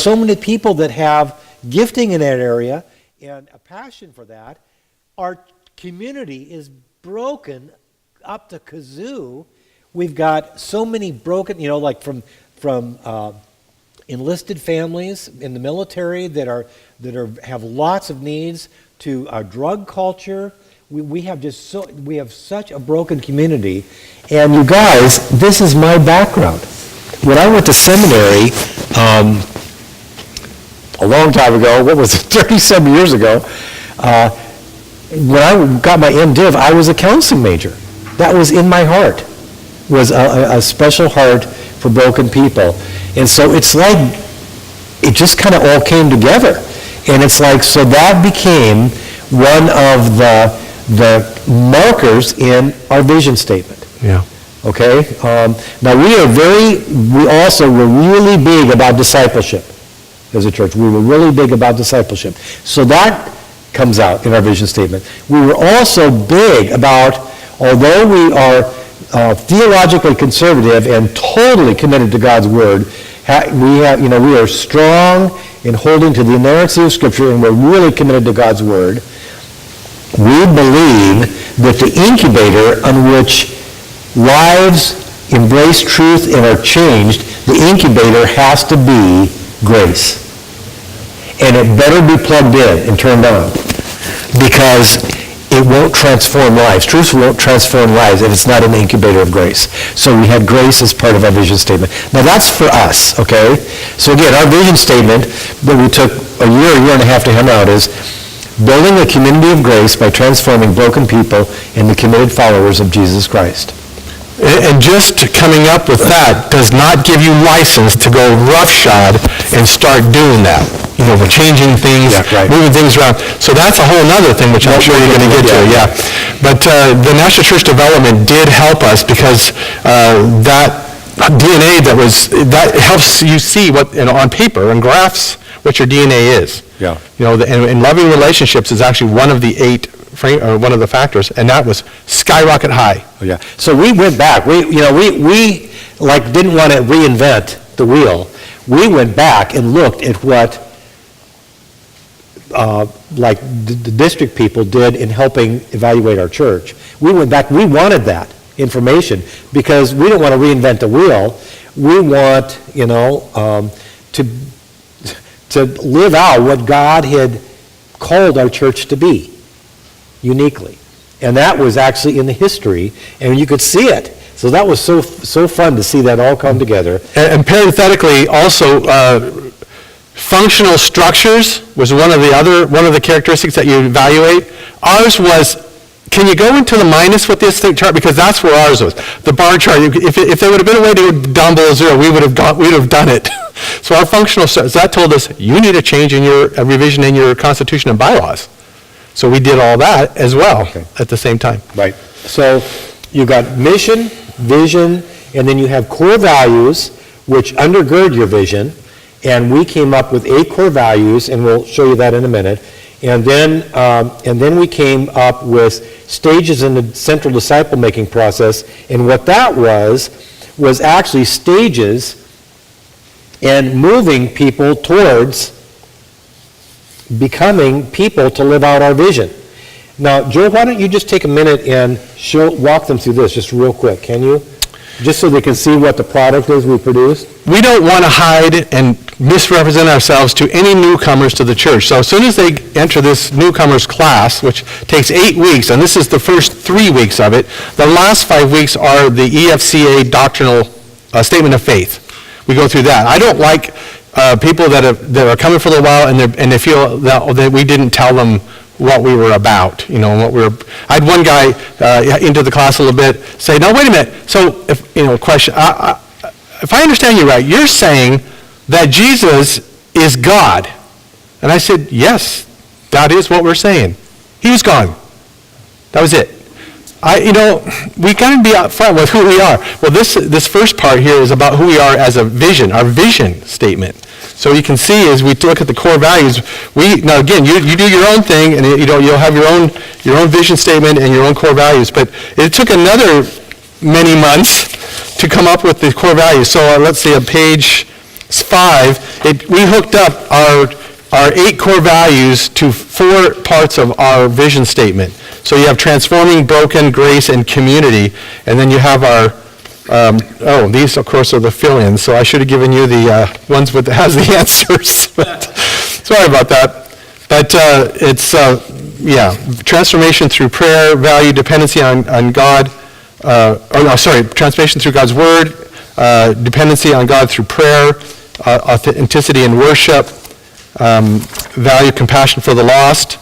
so many people that have gifting in that area and a passion for that. Our community is broken up to kazoo. We've got so many broken, like from enlisted families in the military that have lots of needs, to our drug culture. We have such a broken community. And you guys, this is my background. When I went to seminary a long time ago, 37 years ago, when I got my MDiv, I was a counseling major. That was in my heart, was a special heart for broken people. And so it's like, it just kind of all came together. And it's like, so that became one of the markers in our vision statement. Yeah. Okay? Now we also were really big about discipleship as a church. We were really big about discipleship. So that comes out in our vision statement. We were also big about, although we are theologically conservative and totally committed to God's Word, we are strong in holding to the inerrancy of Scripture, and we're really committed to God's Word. We believe that the incubator on which lives embrace truth and are changed, the incubator has to be grace. And it better be plugged in and turned on, because it won't transform lives. Truth won't transform lives if it's not an incubator of grace. So we had grace as part of our vision statement. Now that's for us, okay? So again, our vision statement that we took a year and a half to hem out is building a community of grace by transforming broken people into committed followers of Jesus Christ. And just coming up with that does not give you license to go roughshod and start doing that. We're changing things, moving things around. So that's a whole other thing, which I'm sure you're going to get to, But the National Church Development did help us, because that DNA that helps you see what, on paper and graphs, what your DNA is. Yeah. And loving relationships is actually one of the 8 one of the factors, and that was skyrocket high. Oh, yeah. So we went back. We didn't want to reinvent the wheel. We went back and looked at what the district people did in helping evaluate our church. We went back. We wanted that information because we don't want to reinvent the wheel. We want, to live out what God had called our church to be. Uniquely. And that was actually in the history, and you could see it. So that was so fun to see that all come together. And parenthetically, also, functional structures was one of the characteristics that you evaluate. Ours was, can you go into the minus with this chart? Because that's where ours was. The bar chart, if there would have been a way to go down below 0, we would have done it. So our functional structures, that told us, you need a change in a revision in your constitution and bylaws. So we did all that as well at the same time. Right. So you got mission, vision, and then you have core values which undergird your vision. And we came up with 8 core values, and we'll show you that in a minute. And then we came up with stages in the central disciple-making process. And what that was actually stages and moving people towards becoming people to live out our vision. Now, Joe, why don't you just take a minute and walk them through this just real quick, can you? Just so they can see what the product is we produced. We don't want to hide and misrepresent ourselves to any newcomers to the church. So as soon as they enter this newcomers class, which takes 8 weeks, and this is the first 3 weeks of it, the last 5 weeks are the EFCA doctrinal statement of faith. We go through that. I don't like people that are coming for a little while and they feel that we didn't tell them what we were about, I had one guy into the class a little bit say, "No, wait a minute. So, question. If I understand you right, you're saying that Jesus is God?" And I said, "Yes, that is what we're saying. He was gone. That was it." We got to be up front with who we are. Well, this first part here is about who we are as a vision, our vision statement. So you can see as we look at the core values, now again, you do your own thing, and you'll have your own vision statement and your own core values. But it took another many months to come up with the core values. So let's see, on page 5, we hooked up our 8 core values to 4 parts of our vision statement. So you have transforming, broken, grace, and community. And then you have our, these, of course, are the fill-ins. So I should have given you the ones with has the answers. But, sorry about that. But it's, transformation through prayer, value, dependency on God. Transformation through God's Word, dependency on God through prayer, authenticity in worship, value, compassion for the lost,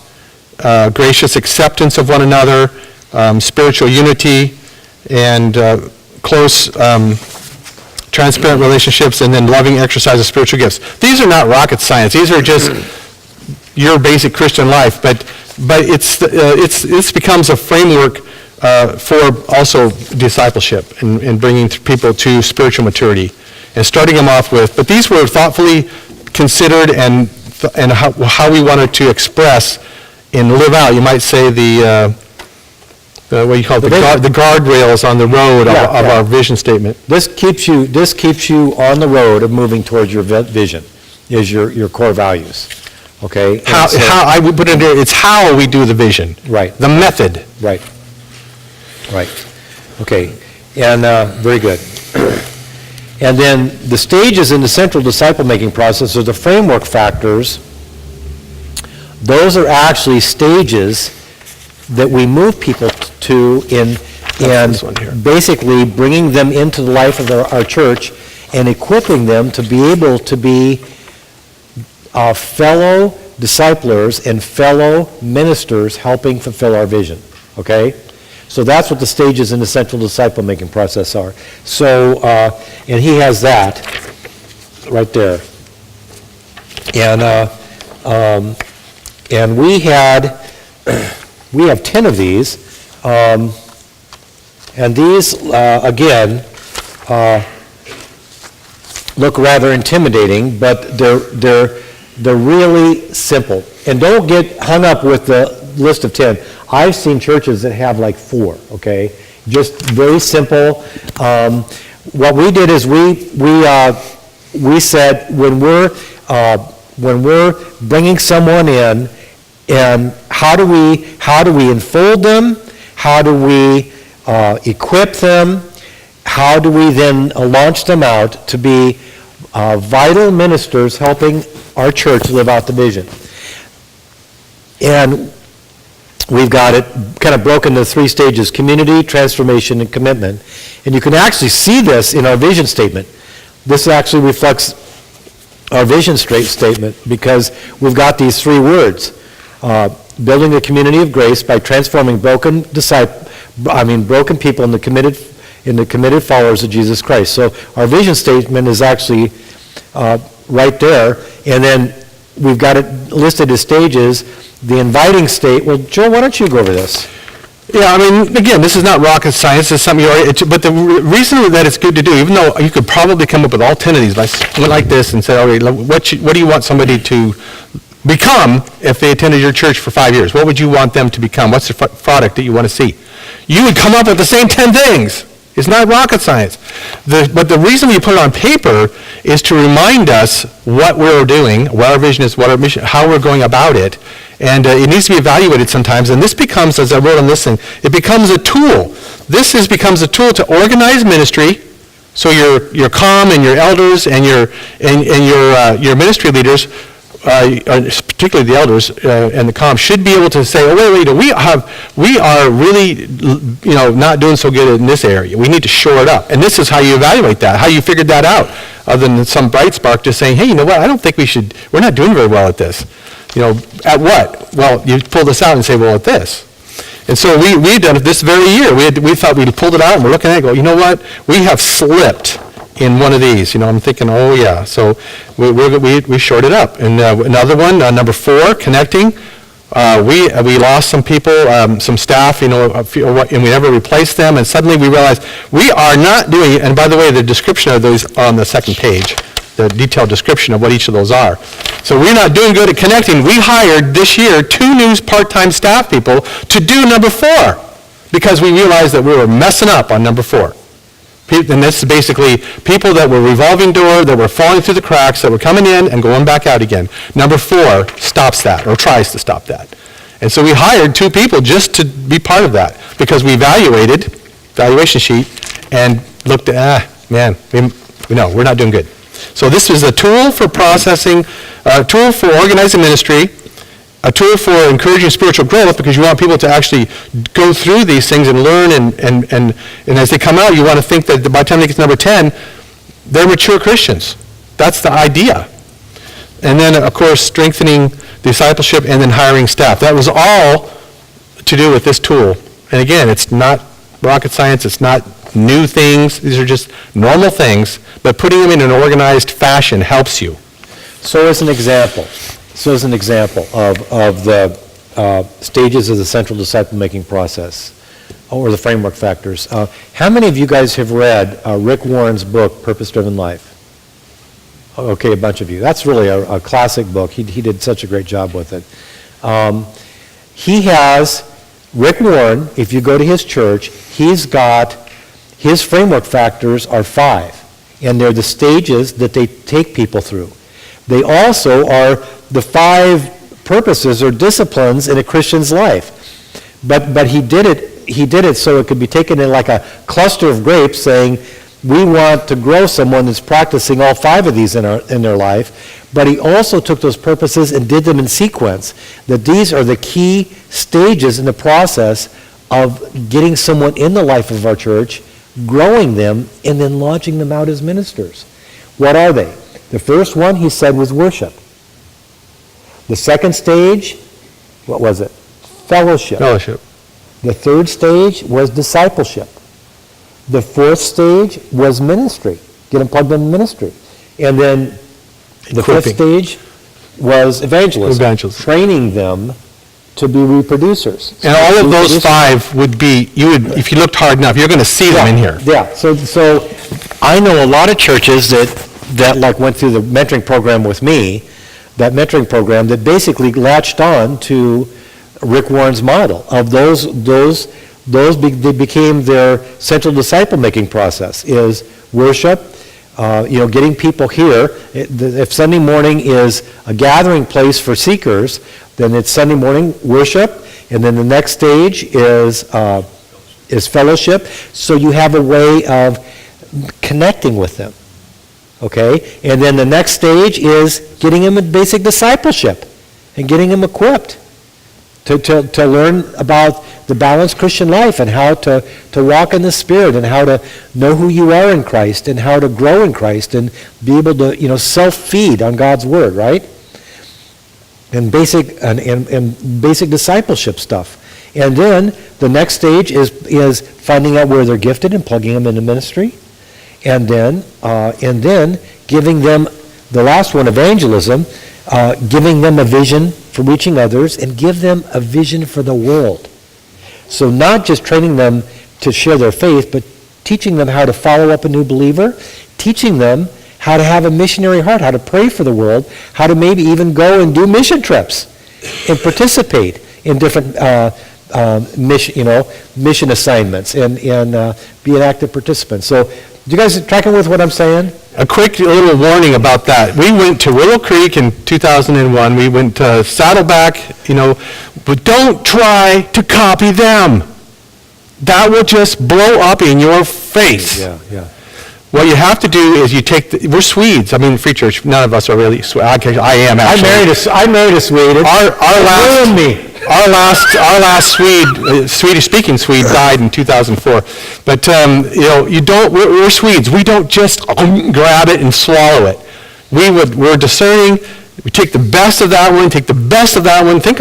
gracious acceptance of one another, spiritual unity, and close, transparent relationships, and then loving exercise of spiritual gifts. These are not rocket science. These are just your basic Christian life, but it's becomes a framework for also discipleship and bringing people to spiritual maturity and starting them off with. But these were thoughtfully considered and how we wanted to express and live out. You might say the what you call the guardrails on the road of our vision statement. This keeps you on the road of moving towards your vision, is your core values. Okay? How I would put it there, it's how we do the vision. Right. The method. Right. Okay. And very good. And then the stages in the central disciple-making process are the framework factors. Those are actually stages that we move people to in basically bringing them into the life of our church and equipping them to be able to be fellow disciplers and fellow ministers helping fulfill our vision. Okay? So that's what the stages in the central disciple-making process are. So, and he has that right there. And we have 10 of these. And these, again, look rather intimidating, but they're really simple. And don't get hung up with the list of 10. I've seen churches that have like 4, okay? Just very simple. What we did is we said when we're bringing someone in, and how do we enfold them? How do we equip them? How do we then launch them out to be vital ministers helping our church live out the vision? And we've got it kind of broken into 3 stages: community, transformation, and commitment. And you can actually see this in our vision statement. This actually reflects our vision statement because we've got these 3 words. Building a community of grace by transforming broken people into committed followers of Jesus Christ. So our vision statement is actually right there. And then we've got it listed as stages. The inviting state. Well, Joe, why don't you go over this? Yeah, I mean, again, this is not rocket science. It's something but the reason that it's good to do, even though you could probably come up with all 10 of these, went like this and say, okay, what do you want somebody to become if they attended your church for 5 years? What would you want them to become? What's the product that you want to see? You would come up with the same 10 things. It's not rocket science. But the reason we put it on paper is to remind us what we're doing, what our vision is, what our mission, how we're going about it. And it needs to be evaluated sometimes. And this becomes, as I wrote on this thing, it becomes a tool. This becomes a tool to organize ministry. So your comm and your elders and your ministry leaders, particularly the elders and the comm, should be able to say, oh, wait, we are really, not doing so good in this area. We need to shore it up. And this is how you evaluate that, how you figured that out, other than some bright spark just saying, hey, you know what, I don't think we're not doing very well at this. At what? Well, you pull this out and say, well, at this. And so we've done it this very year. We thought we'd pulled it out, and we're looking at it and go, you know what, we have slipped in one of these. I'm thinking, oh yeah. So we shored it up. And another one, number 4, connecting. We lost some people, some staff, and we never replaced them. And suddenly we realized we are not doing. And by the way, the description of those are on the second page, the detailed description of what each of those are. So we're not doing good at connecting. We hired this year 2 new part-time staff people to do number 4 because we realized that we were messing up on number 4. And this is basically people that were revolving door, that were falling through the cracks, that were coming in and going back out again. Number 4 stops that, or tries to stop that. And so we hired 2 people just to be part of that, because we evaluated, evaluation sheet, and looked at, man, we're not doing good. So this is a tool for processing, a tool for organizing ministry, a tool for encouraging spiritual growth, because you want people to actually go through these things and learn, and as they come out, you want to think that by the time they get to number 10, they're mature Christians. That's the idea. And then, of course, strengthening discipleship and then hiring staff. That was all to do with this tool. And again, it's not rocket science. It's not new things. These are just normal things, but putting them in an organized fashion helps you. So as an example of the stages of the central disciple-making process, or the framework factors, how many of you guys have read Rick Warren's book, Purpose-Driven Life? Okay, a bunch of you. That's really a classic book. He did such a great job with it. Rick Warren, if you go to his church, his framework factors are 5, and they're the stages that they take people through. They also are the 5 purposes or disciplines in a Christian's life. But he did it so it could be taken in like a cluster of grapes, saying, we want to grow someone that's practicing all 5 of these in their life. But he also took those purposes and did them in sequence, that these are the key stages in the process of getting someone in the life of our church, growing them, and then launching them out as ministers. What are they? The first one, he said, was worship. The second stage, what was it? Fellowship. Fellowship. The third stage was discipleship. The fourth stage was ministry. Get them plugged into ministry. And then the fifth stage was evangelism. Training them to be reproducers. And all of those 5 would be, if you looked hard enough, you're going to see them in here. Yeah. So I know a lot of churches that like went through the mentoring program with me, that mentoring program that basically latched on to Rick Warren's model of they became their central disciple-making process, is worship, getting people here. If Sunday morning is a gathering place for seekers, then it's Sunday morning worship, and then the next stage is fellowship. So you have a way of connecting with them, okay? And then the next stage is getting them in basic discipleship and getting them equipped to learn about the balanced Christian life and how to walk in the Spirit and how to know who you are in Christ and how to grow in Christ and be able to, self-feed on God's Word, right? And basic discipleship stuff. And then the next stage is finding out where they're gifted and plugging them into ministry. And then giving them, the last one, evangelism, giving them a vision for reaching others, and give them a vision for the world. So not just training them to share their faith, but teaching them how to follow up a new believer, teaching them how to have a missionary heart, how to pray for the world, how to maybe even go and do mission trips and participate in different mission assignments and be an active participant. So you guys tracking with what I'm saying? A quick little warning about that. We went to Willow Creek in 2001. We went to Saddleback, but don't try to copy them. That will just blow up in your face. Yeah. What you have to do is we're Swedes. I mean, Free Church, none of us are really Swedes. I am actually. I married a Swede. Our last Swedish-speaking Swede died in 2004. But we're Swedes. We don't just grab it and swallow it. We're discerning. We take the best of that one, think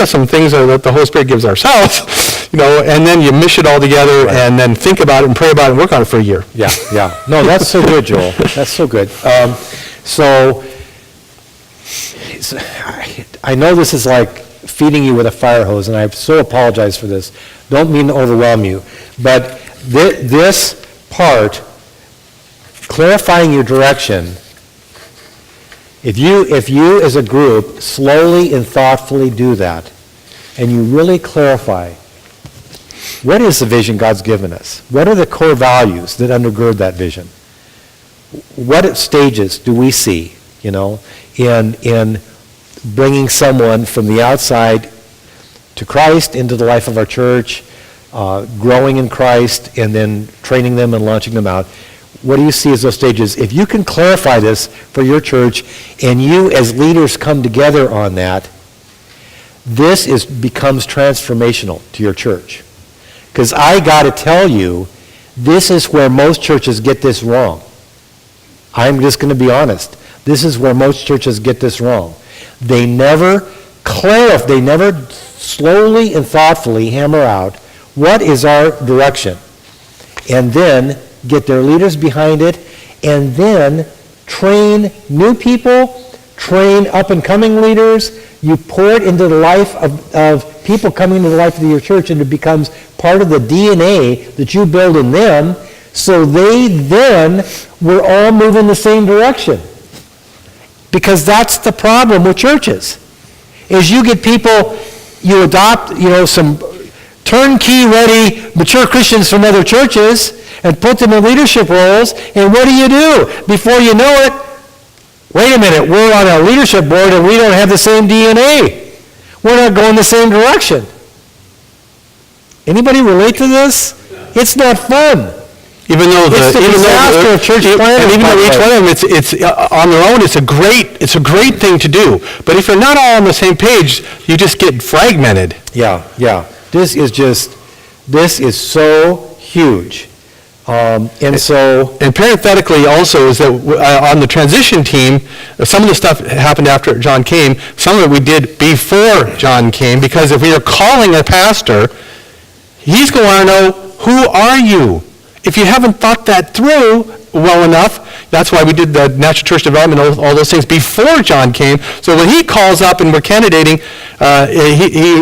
of some things that the Holy Spirit gives ourselves, and then you mish it all together, right. And then think about it and pray about it and work on it for a year. Yeah. No, that's so good, Joel. That's so good. I know this is like feeding you with a fire hose, and I so apologize for this. Don't mean to overwhelm you, but this part, clarifying your direction, if you as a group slowly and thoughtfully do that, and you really clarify, what is the vision God's given us? What are the core values that undergird that vision? What stages do we see, in bringing someone from the outside to Christ into the life of our church, growing in Christ, and then training them and launching them out? What do you see as those stages? If you can clarify this for your church, and you as leaders come together on that, this becomes transformational to your church. Because I got to tell you, this is where most churches get this wrong. I'm just going to be honest. This is where most churches get this wrong. They never they never slowly and thoughtfully hammer out what is our direction, and then get their leaders behind it, and then train new people, train up-and-coming leaders. You pour it into the life of people coming into the life of your church, and it becomes part of the DNA that you build in them, so they then will all move in the same direction. Because that's the problem with churches, is you get people, you adopt, some turnkey-ready, mature Christians from other churches, and put them in leadership roles, and what do? Before you know it, wait a minute, we're on a leadership board and we don't have the same DNA. We're not going the same direction. Anybody relate to this? It's not fun. Even though It's the disaster of church planning. and even though each one of them, it's on their own, it's a great thing to do. But if you're not all on the same page, you just get fragmented. Yeah. This is so huge. And parenthetically also is that on the transition team, some of the stuff happened after John came. Some of it we did before John came, because if we are calling a pastor, he's going to want to know, who are you? If you haven't thought that through well enough, that's why we did the natural church development, all those things before John came. So when he calls up and we're candidating,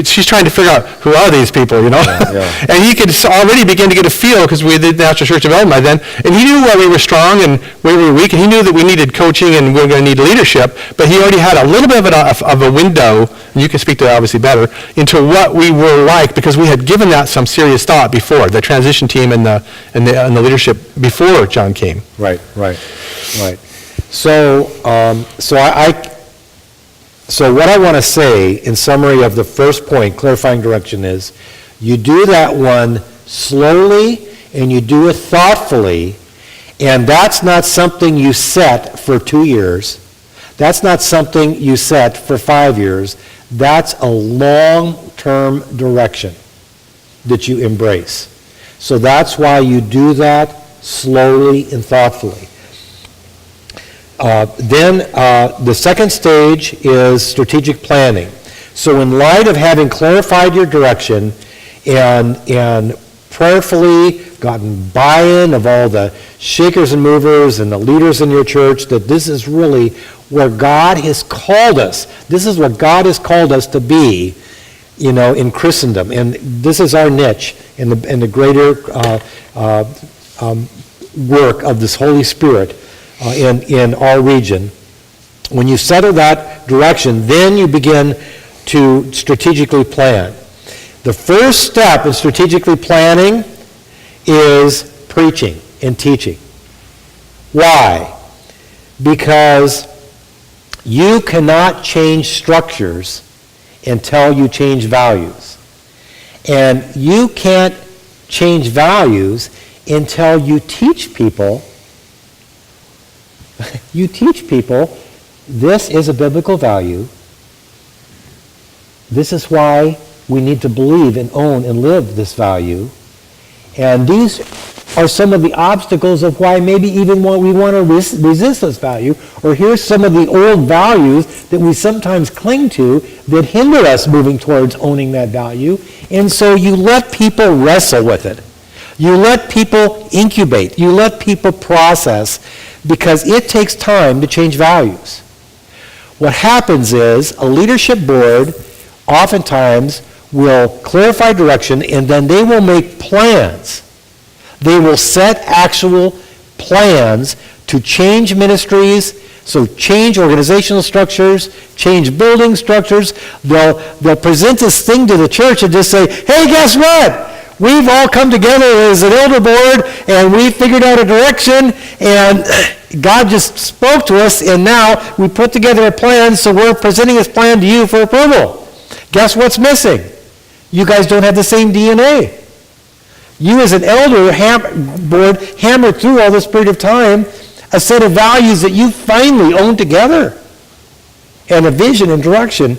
she's trying to figure out, who are these people, Yeah. And he could already begin to get a feel, because we did natural church development by then, and he knew where we were strong and where we were weak, and he knew that we needed coaching and we were going to need leadership, but he already had a little bit of a window, and you can speak to that obviously better, into what we were like, because we had given that some serious thought before, the transition team and the leadership before John came. Right. So what I want to say in summary of the first point, clarifying direction, is you do that one slowly and you do it thoughtfully, and that's not something you set for 2 years. That's not something you set for 5 years. That's a long-term direction that you embrace. So that's why you do that slowly and thoughtfully. Then the second stage is strategic planning. So in light of having clarified your direction and prayerfully gotten buy-in of all the shakers and movers and the leaders in your church, that this is really where God has called us. This is what God has called us to be, in Christendom. And this is our niche in the greater work of this Holy Spirit in our region. When you settle that direction, then you begin to strategically plan. The first step in strategically planning is preaching and teaching. Why? Because you cannot change structures until you change values. And you can't change values until you teach people. You teach people, this is a biblical value. This is why we need to believe and own and live this value. And these are some of the obstacles of why maybe even we want to resist this value, or here's some of the old values that we sometimes cling to that hinder us moving towards owning that value. And so you let people wrestle with it. You let people incubate. You let people process, because it takes time to change values. What happens is a leadership board oftentimes will clarify direction, and then they will make plans. They will set actual plans to change ministries, so change organizational structures, change building structures. They'll present this thing to the church and just say, hey, guess what? we've all come together as an elder board, and we figured out a direction, and God just spoke to us, and now we put together a plan, so we're presenting this plan to you for approval. Guess what's missing? You guys don't have the same DNA. You as an elder board hammered through all this period of time a set of values that you finally own together, and a vision and direction.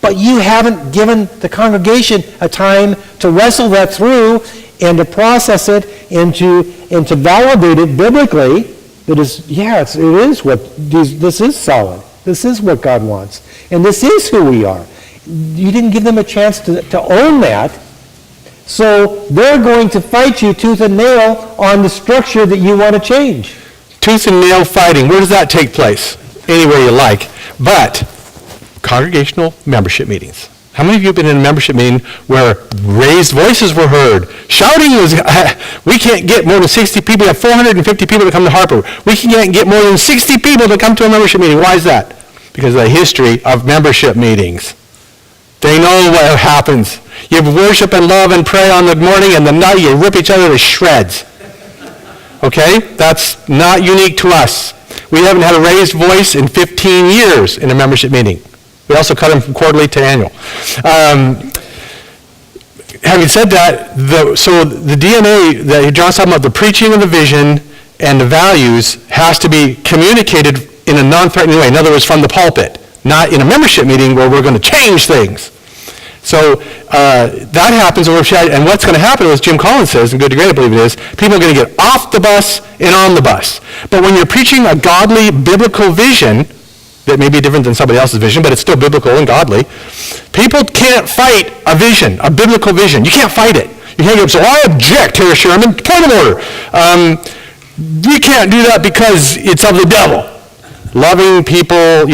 But you haven't given the congregation a time to wrestle that through and to process it and to validate it biblically. That is, it is this is solid. This is what God wants. And this is who we are. You didn't give them a chance to own that. So they're going to fight you tooth and nail on the structure that you want to change. Tooth and nail fighting, where does that take place? Anywhere you like. But congregational membership meetings. How many of you have been in a membership meeting where raised voices were heard? Shouting was, we can't get more than 60 people. We have 450 people to come to Harper. We can't get more than 60 people to come to a membership meeting. Why is that? Because of the history of membership meetings. They know what happens. You worship and love and pray on the morning, and the night you rip each other to shreds. Okay? That's not unique to us. We haven't had a raised voice in 15 years in a membership meeting. We also cut them from quarterly to annual. Having said that, so the DNA that John's talking about, the preaching of the vision and the values, has to be communicated in a non-threatening way. In other words, from the pulpit, not in a membership meeting where we're going to change things. So that happens, and what's going to happen, as Jim Collins says, and Good to Great I believe it is, people are going to get off the bus and on the bus. But when you're preaching a godly, biblical vision, that may be different than somebody else's vision, but it's still biblical and godly, people can't fight a vision, a biblical vision. You can't fight it. You can't go, so I object, Harry Sherman, point of order. You can't do that because it's of the devil. Loving people,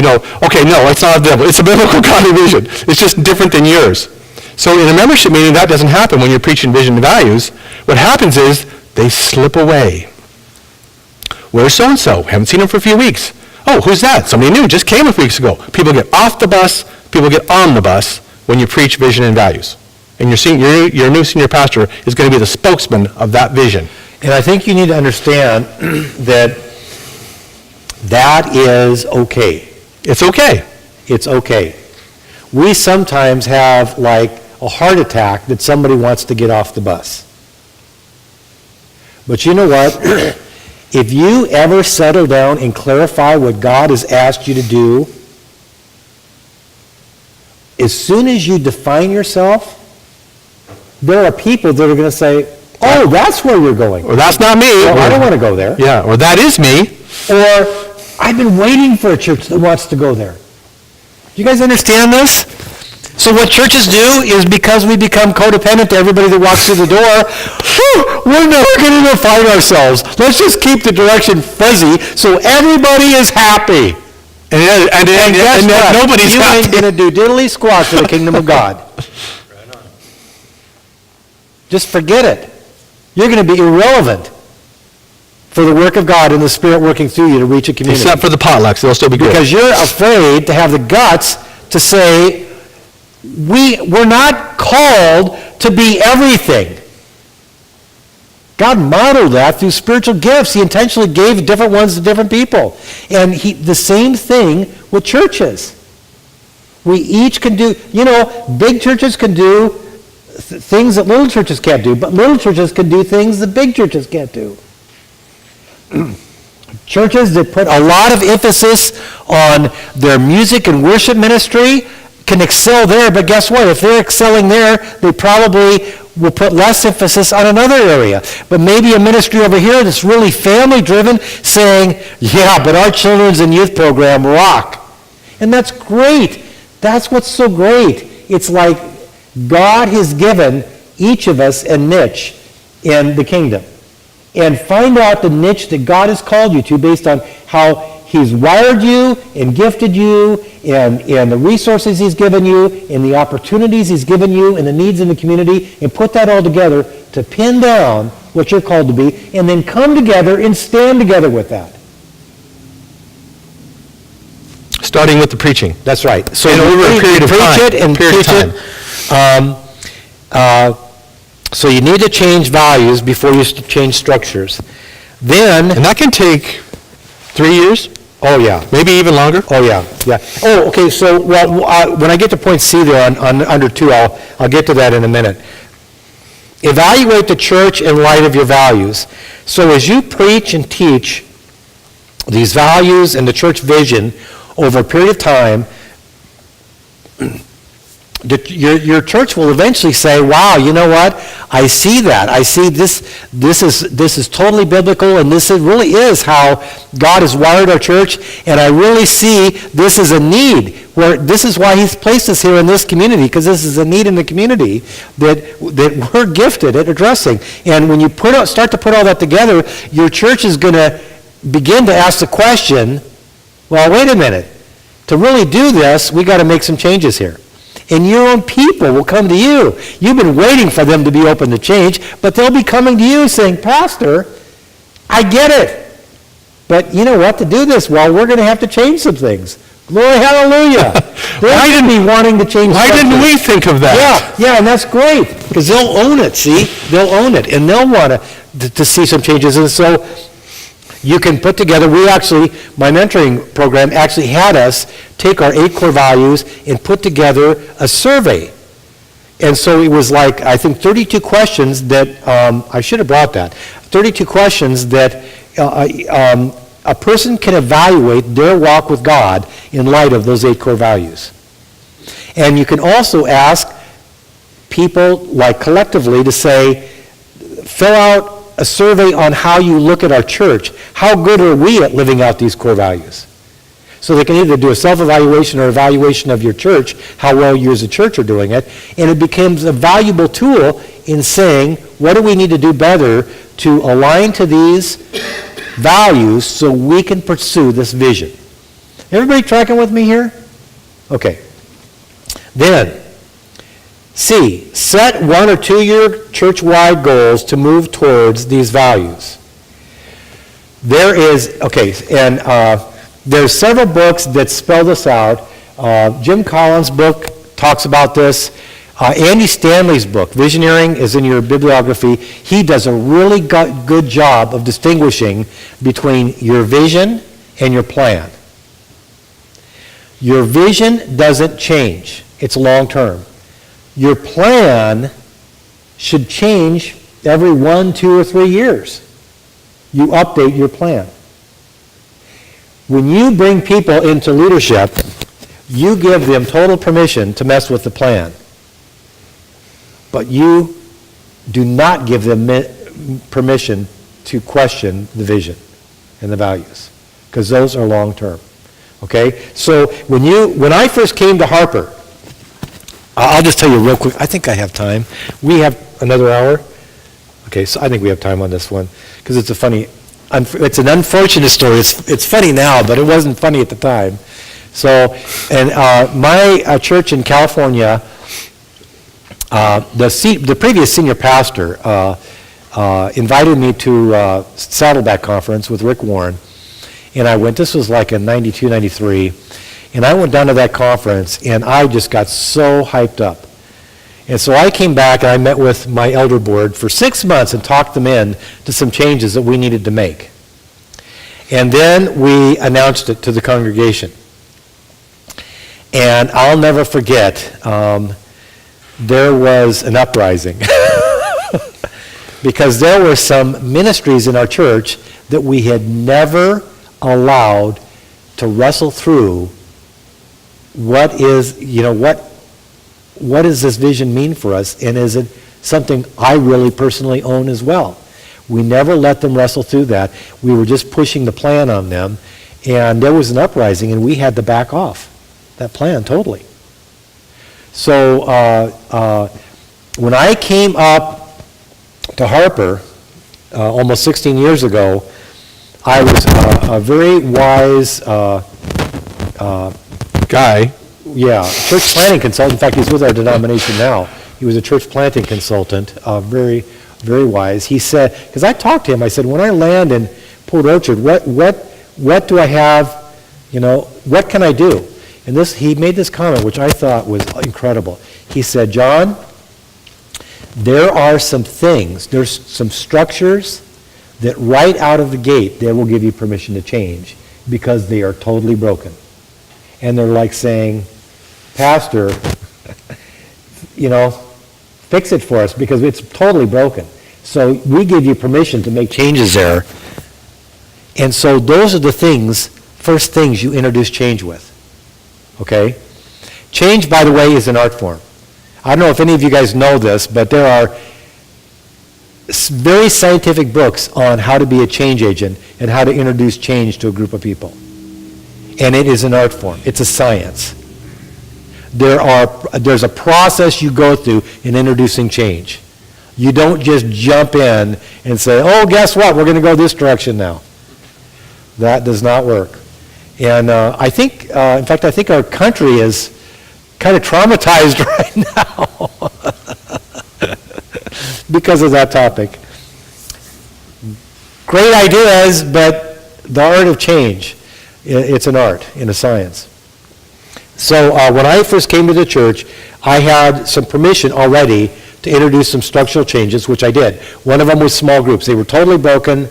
okay, no, it's not of the devil. It's a biblical godly vision. It's just different than yours. So in a membership meeting, that doesn't happen when you're preaching vision and values. What happens is they slip away. Where's so-and-so? Haven't seen him for a few weeks. Oh, who's that? Somebody new, just came a few weeks ago. People get off the bus, people get on the bus when you preach vision and values. And your new senior pastor is going to be the spokesman of that vision. And I think you need to understand that is okay. It's okay. It's okay. We sometimes have like a heart attack that somebody wants to get off the bus. But you know what? If you ever settle down and clarify what God has asked you to do, as soon as you define yourself, there are people that are going to say, oh, that's where you're going. Or that's not me. Well, I don't want to go there. Yeah, or that is me. Or I've been waiting for a church that wants to go there. Do you guys understand this? So what churches do is, because we become codependent to everybody that walks through the door, we're never going to define ourselves. Let's just keep the direction fuzzy so everybody is happy. And guess what? Nobody's you happy. ain't going to do diddly squat for the kingdom of God. Just forget it. You're going to be irrelevant for the work of God and the Spirit working through you to reach a community. Except for the potlucks. They'll still be good. Because you're afraid to have the guts to say, we're not called to be everything. God modeled that through spiritual gifts. He intentionally gave different ones to different people. And the same thing with churches. We each can do, big churches can do things that little churches can't do, but little churches can do things that big churches can't do. Churches that put a lot of emphasis on their music and worship ministry can excel there, but guess what? If they're excelling there, they probably will put less emphasis on another area. But maybe a ministry over here that's really family-driven saying, yeah, but our children's and youth program rock. And that's great. That's what's so great. It's like God has given each of us a niche in the kingdom. And find out the niche that God has called you to based on how He's wired you and gifted you and the resources He's given you and the opportunities He's given you and the needs in the community, and put that all together to pin down what you're called to be, and then come together and stand together with that. Starting with the preaching. That's right. So and over a period of time. Preach it and teach it. So you need to change values before you change structures. Then, And that can take 3 years, oh yeah, maybe even longer. oh yeah, yeah. Oh, okay, so, well, when I get to point C there on under 2, I'll get to that in a minute. Evaluate the church in light of your values. So as you preach and teach these values and the church vision over a period of time, your church will eventually say, wow, you know what? I see that. I see this is totally biblical, and really is how God has wired our church, and I really see this is a need, where this is why he's placed us here in this community, because this is a need in the community that we're gifted at addressing. And when you start to put all that together, your church is going to begin to ask the question, well, wait a minute. To really do this, we got to make some changes here. And your own people will come to you. You've been waiting for them to be open to change, but they'll be coming to you saying, Pastor, I get it. But you know what? To do this, well, we're going to have to change some things. Glory, hallelujah. They're going to be wanting to change Why something. didn't we think of that? Yeah, and that's great, because they'll own it, see? They'll own it, and they'll want to see some changes. And so you can put together, my mentoring program actually had us take our 8 core values and put together a survey. And so it was like, I think 32 questions that, I should have brought that, 32 questions that a person can evaluate their walk with God in light of those 8 core values. And you can also ask people, like collectively, to say, fill out a survey on how you look at our church. How good are we at living out these core values? So they can either do a self-evaluation or evaluation of your church, how well you as a church are doing it, and it becomes a valuable tool in saying, what do we need to do better to align to these values so we can pursue this vision? Everybody tracking with me here? Okay. Then, C, set 1 or 2 year church-wide goals to move towards these values. There's several books that spell this out. Jim Collins' book talks about this. Andy Stanley's book, Visioneering, is in your bibliography. He does a really good job of distinguishing between your vision and your plan. Your vision doesn't change. It's long-term. Your plan should change every 1, 2, or 3 years. You update your plan. When you bring people into leadership, you give them total permission to mess with the plan. But you do not give them permission to question the vision and the values, because those are long-term. Okay? So when I first came to Harper, I'll just tell you real quick. I think I have time. We have another hour. Okay, so I think we have time on this one, because it's it's an unfortunate story. It's funny now, but it wasn't funny at the time. So, and my church in California, the previous senior pastor invited me to Saddleback Conference with Rick Warren, and I went. This was like in 92, 93. And I went down to that conference, and I just got so hyped up. And so I came back, and I met with my elder board for 6 months and talked them in to some changes that we needed to make. And then we announced it to the congregation. And I'll never forget, there was an uprising. Because there were some ministries in our church that we had never allowed to wrestle through what does this vision mean for us, and is it something I really personally own as well? We never let them wrestle through that. We were just pushing the plan on them, and there was an uprising, and we had to back off that plan totally. So when I came up to Harper almost 16 years ago, I was a very wise Guy. Yeah, church planting consultant. In fact, he's with our denomination now. He was a church planting consultant, very, very wise. He said, because I talked to him, I said, when I land in Port Orchard, what do I have, what can I do? And he made this comment, which I thought was incredible. He said, John, there are some things, there's some structures that right out of the gate, they will give you permission to change because they are totally broken. And they're like saying, Pastor, fix it for us because it's totally broken. So we give you permission to make changes there. And so those are the first things you introduce change with. Okay? Change, by the way, is an art form. I don't know if any of you guys know this, but there are very scientific books on how to be a change agent and how to introduce change to a group of people. And it is an art form. It's a science. There's a process you go through in introducing change. You don't just jump in and say, oh, guess what? We're going to go this direction now. That does not work. And I think our country is kind of traumatized right now because of that topic. Great ideas, but the art of change, it's an art and a science. So when I first came to the church, I had some permission already to introduce some structural changes, which I did. One of them was small groups. They were totally broken.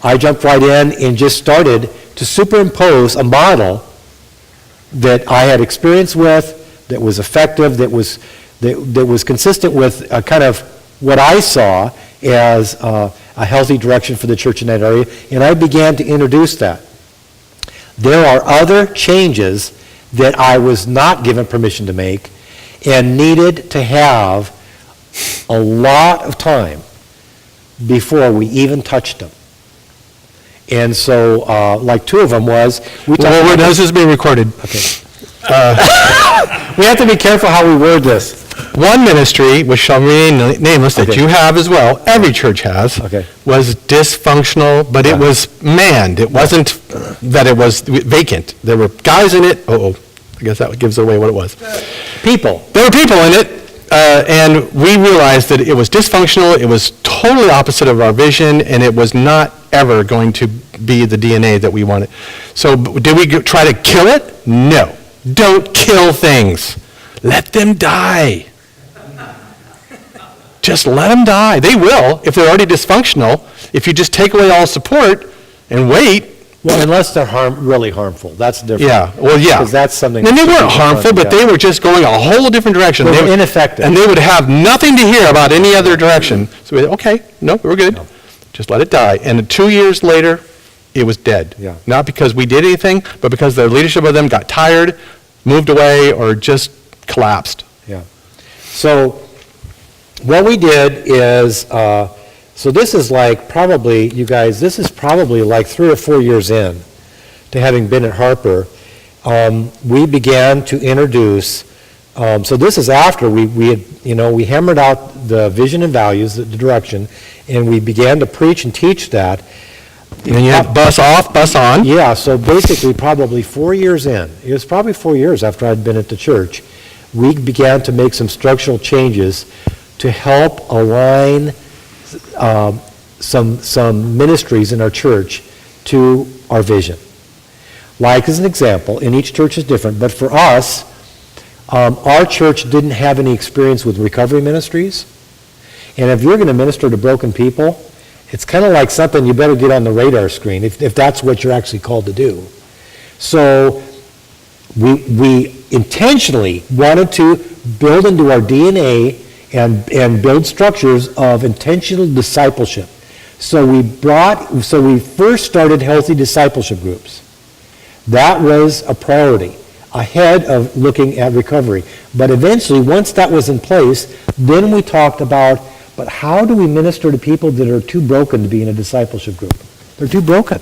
I jumped right in and just started to superimpose a model that I had experience with, that was effective, that was consistent with kind of what I saw as a healthy direction for the church in that area, and I began to introduce that. There are other changes that I was not given permission to make and needed to have a lot of time before we even touched them. And so, like two of them was... This is being recorded. Okay. We have to be careful how we word this. One ministry, which shall remain nameless, that you have as well, every church has, was dysfunctional, but it was manned. It wasn't that it was vacant. There were guys in it. I guess that gives away what it was. People. There were people in it, and we realized that it was dysfunctional, it was totally opposite of our vision, and it was not ever going to be the DNA that we wanted. So did we try to kill it? No. Don't kill things. Let them die. Just let them die. They will, if they're already dysfunctional. If you just take away all support and wait. Well, unless they're really harmful. That's different. Yeah, well, yeah. Because that's something... And they weren't harmful, but they were just going a whole different direction. They were ineffective. And they would have nothing to hear about any other direction. So we said, okay, no, we're good. No. Just let it die. And 2 years later, it was dead. Yeah. Not because we did anything, but because the leadership of them got tired, moved away, or just collapsed. Yeah. So what we did is... So this is like probably, you guys, this is probably like 3 or 4 years in to having been at Harper. We began to introduce, so this is after we had, we hammered out the vision and values, the direction, and we began to preach and teach that. And you have bus off, bus on. Yeah, so basically probably 4 years in, it was probably 4 years after I'd been at the church, we began to make some structural changes to help align some ministries in our church to our vision. Like, as an example, and each church is different, but for us, our church didn't have any experience with recovery ministries. And if you're going to minister to broken people, it's kind of like something you better get on the radar screen if that's what you're actually called to do. So we intentionally wanted to build into our DNA and build structures of intentional discipleship. So we first started healthy discipleship groups. That was a priority, ahead of looking at recovery. But eventually, once that was in place, then we talked about, but how do we minister to people that are too broken to be in a discipleship group? They're too broken.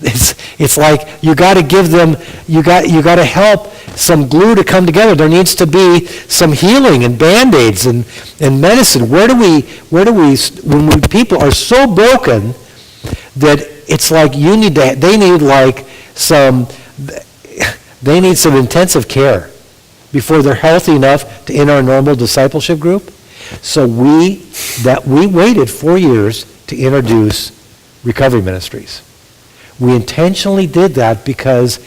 It's like you got to give them, you got to help some glue to come together. There needs to be some healing and Band-Aids and medicine. Where do we, when people are so broken that it's like they need some intensive care before they're healthy enough to enter a normal discipleship group. So we waited 4 years to introduce recovery ministries. We intentionally did that because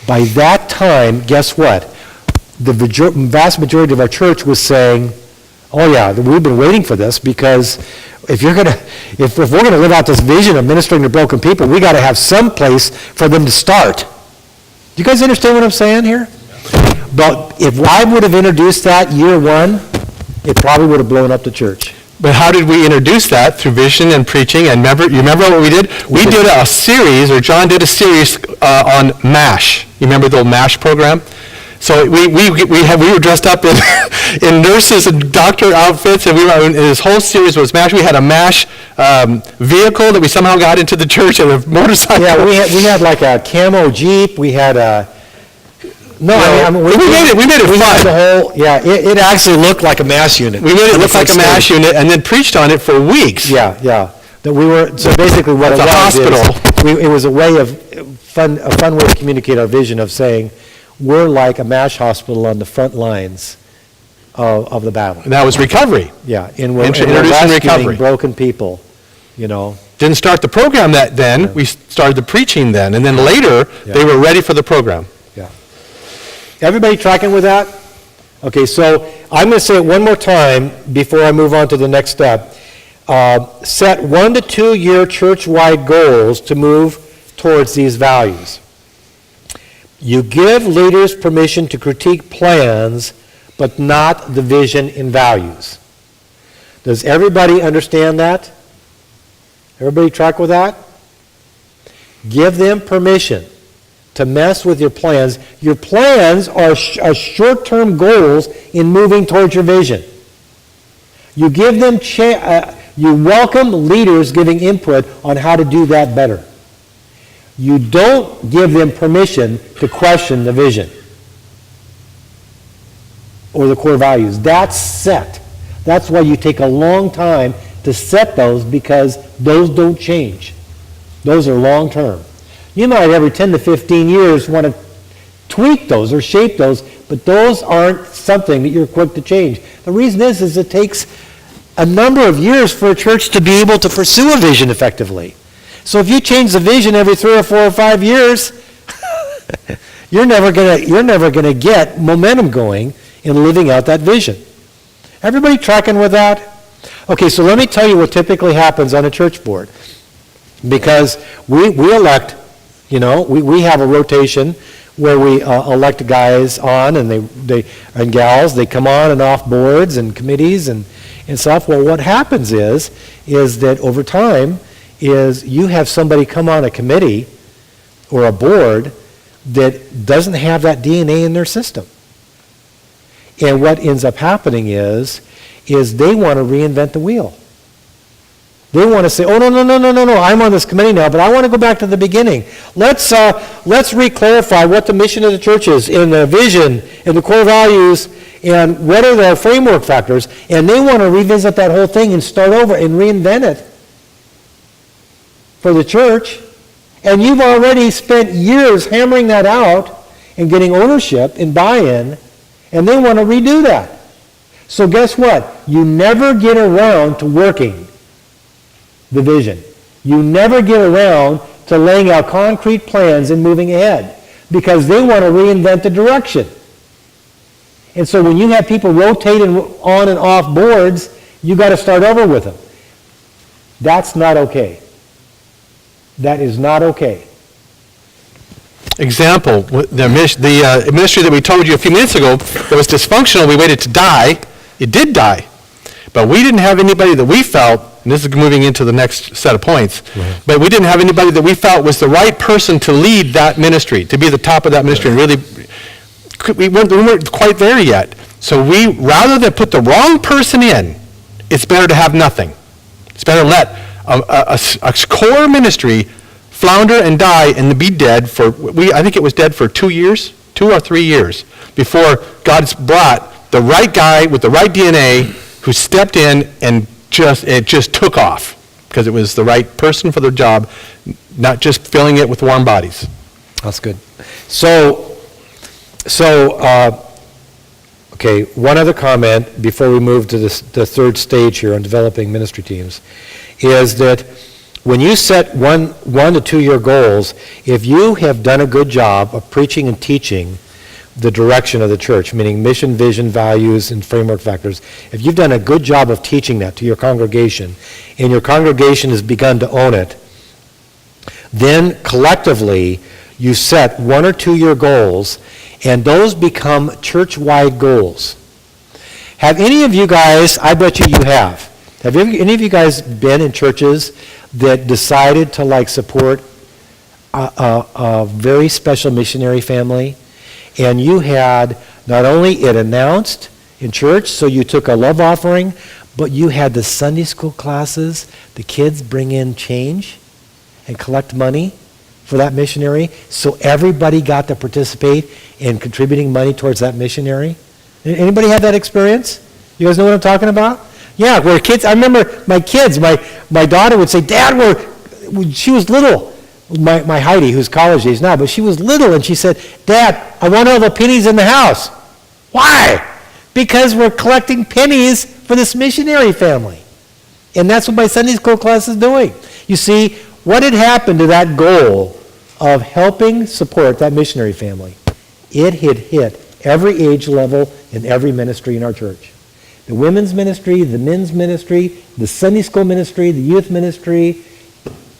by that time, guess what? The vast majority of our church was saying, Oh, yeah, we've been waiting for this, because if we're gonna live out this vision of ministering to broken people, we gotta have some place for them to start. You guys understand what I'm saying here? But if I would have introduced that year one, it probably would have blown up the church. But how did we introduce that? Through vision and preaching. And you remember what we did? We did a series, or John did a series on MASH. You remember the old MASH program? So we were dressed up in nurses and doctor outfits, and this whole series was MASH. We had a MASH vehicle that we somehow got into the church, and a motorcycle. Yeah, we had like a camo Jeep. We had a... No, I mean, we made it fun. It actually looked like a mass unit. We made it look like a mass unit, and then preached on it for weeks. Yeah. That we were, so basically what it was, hospital. It was a way of, a fun way to communicate our vision of saying, we're like a MASH hospital on the front lines of the battle. And that was recovery. Yeah, and we're Introducing recovery. rescuing broken people, you know. Didn't start the program then. Yeah. We started the preaching then. And then later, they were ready for the program. Yeah. Everybody tracking with that? Okay, so I'm going to say it one more time before I move on to the next step. Set 1 to 2 year church-wide goals to move towards these values. You give leaders permission to critique plans, but not the vision and values. Does everybody understand that? Everybody track with that? Give them permission to mess with your plans. Your plans are short-term goals in moving towards your vision. You give them you welcome leaders giving input on how to do that better. You don't give them permission to question the vision or the core values. That's set. That's why you take a long time to set those, because those don't change. Those are long-term. You might every 10 to 15 years want to tweak those or shape those, but those aren't something that you're quick to change. The reason is it takes a number of years for a church to be able to pursue a vision effectively. So if you change the vision every 3 or 4 or 5 years, you're never gonna get momentum going in living out that vision. Everybody tracking with that? Okay, so let me tell you what typically happens on a church board. Because we elect, we have a rotation where we elect guys on and gals, they come on and off boards and committees and stuff. Well, what happens is that over time, you have somebody come on a committee or a board that doesn't have that DNA in their system. And what ends up happening is they want to reinvent the wheel. They want to say, oh, no, I'm on this committee now, but I want to go back to the beginning. Let's re-clarify what the mission of the church is in the vision and the core values and what are the framework factors. And they want to revisit that whole thing and start over and reinvent it for the church. And you've already spent years hammering that out and getting ownership and buy-in, and they want to redo that. So guess what? You never get around to working the vision. You never get around to laying out concrete plans and moving ahead, because they want to reinvent the direction. And so when you have people rotating on and off boards, you got to start over with them. That's not okay. That is not okay. Example, the ministry that we told you a few minutes ago that was dysfunctional, we waited to die. It did die. But we didn't have anybody that we felt, and this is moving into the next set of points, right, but we didn't have anybody that we felt was the right person to lead that ministry, to be the top of that ministry. And really, we weren't quite there yet. So rather than put the wrong person in, it's better to have nothing. It's better to let a core ministry flounder and die and be dead for, I think it was dead for 2 years, 2 or 3 years, before God's brought the right guy with the right DNA who stepped in and it just took off, because it was the right person for the job, not just filling it with warm bodies. That's good. Okay, one other comment before we move to the third stage here on developing ministry teams is that when you set 1 to 2 year goals, if you have done a good job of preaching and teaching the direction of the church, meaning mission, vision, values, and framework factors, if you've done a good job of teaching that to your congregation, and your congregation has begun to own it, then collectively you set 1 or 2 year goals, and those become church-wide goals. Have any of you guys, I bet you have any of you guys been in churches that decided to support a very special missionary family, and you had not only it announced in church, so you took a love offering, but you had the Sunday school classes, the kids bring in change and collect money for that missionary, so everybody got to participate in contributing money towards that missionary? Anybody have that experience? You guys know what I'm talking about? Yeah, where kids, I remember my kids, my daughter would say, Dad, she was little, my Heidi, who's college age now, but she was little, and she said, Dad, I want all the pennies in the house. Why? Because we're collecting pennies for this missionary family. And that's what my Sunday school class is doing. You see, what had happened to that goal of helping support that missionary family? It had hit every age level in every ministry in our church. The women's ministry, the men's ministry, the Sunday school ministry, the youth ministry,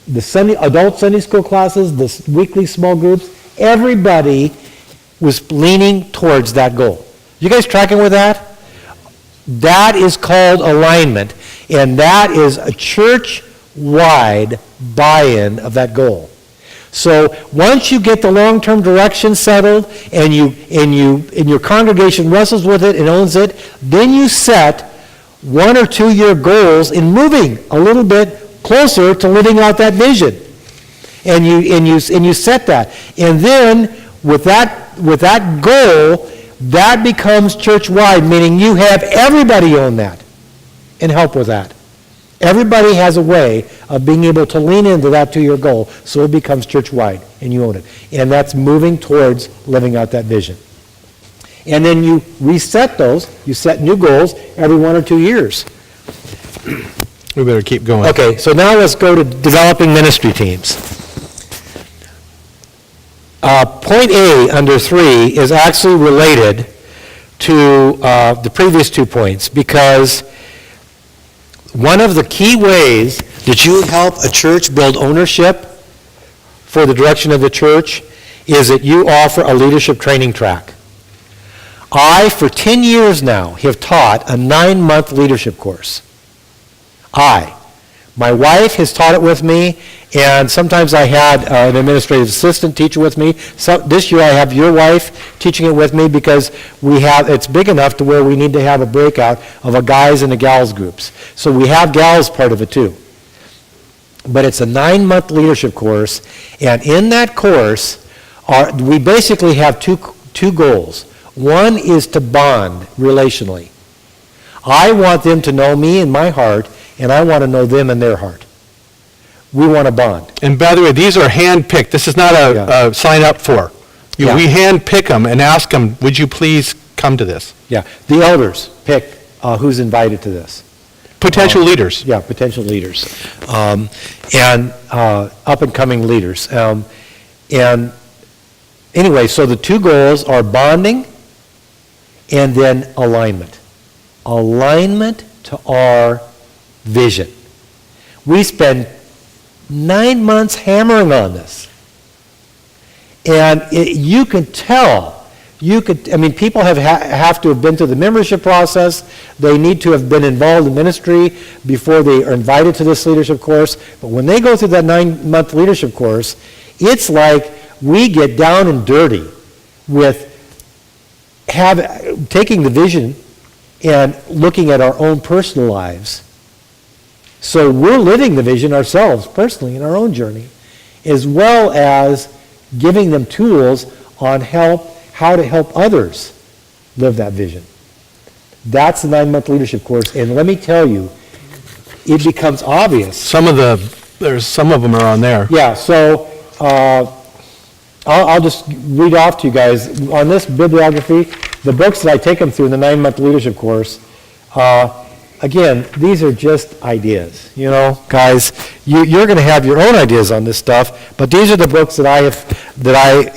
the adult Sunday school classes, the weekly small groups, everybody was leaning towards that goal. You guys tracking with that? That is called alignment, and that is a church-wide buy-in of that goal. So once you get the long-term direction settled and your congregation wrestles with it and owns it, then you set 1 or 2 year goals in moving a little bit closer to living out that vision. And you set that. And then with that goal, that becomes church-wide, meaning you have everybody own that and help with that. Everybody has a way of being able to lean into that 2 year goal, so it becomes church-wide, and you own it. And that's moving towards living out that vision. And then you reset those, you set new goals every 1 or 2 years. We better keep going. Okay, so now let's go to developing ministry teams. Point A under 3 is actually related to the previous 2 points, because one of the key ways that you help a church build ownership for the direction of the church is that you offer a leadership training track. I, for 10 years now, have taught a 9-month leadership course. My wife has taught it with me, and sometimes I had an administrative assistant teach it with me. So this year I have your wife teaching it with me, because it's big enough to where we need to have a breakout of a guys and a gals groups. So we have gals part of it too. But it's a 9-month leadership course, and in that course, we basically have two goals. One is to bond relationally. I want them to know me in my heart, and I want to know them in their heart. We want to bond. And by the way, these are hand-picked. This is not a sign up for. We hand-pick them and ask them, would you please come to this? Yeah, the elders pick who's invited to this. Potential leaders. Yeah, potential leaders. And up-and-coming leaders. And anyway, so the 2 goals are bonding and then alignment. Alignment to our vision. We spend 9 months hammering on this. And you can tell, people have to have been through the membership process. They need to have been involved in ministry before they are invited to this leadership course. But when they go through that 9-month leadership course, it's like we get down and dirty with taking the vision and looking at our own personal lives. So we're living the vision ourselves personally in our own journey, as well as giving them tools on how to help others live that vision. That's the 9-month leadership course, and let me tell you, it becomes obvious. Some of them are on there. Yeah, so I'll just read off to you guys. On this bibliography, the books that I take them through in the 9-month leadership course, again, these are just ideas. Guys, you're going to have your own ideas on this stuff, but these are the books that I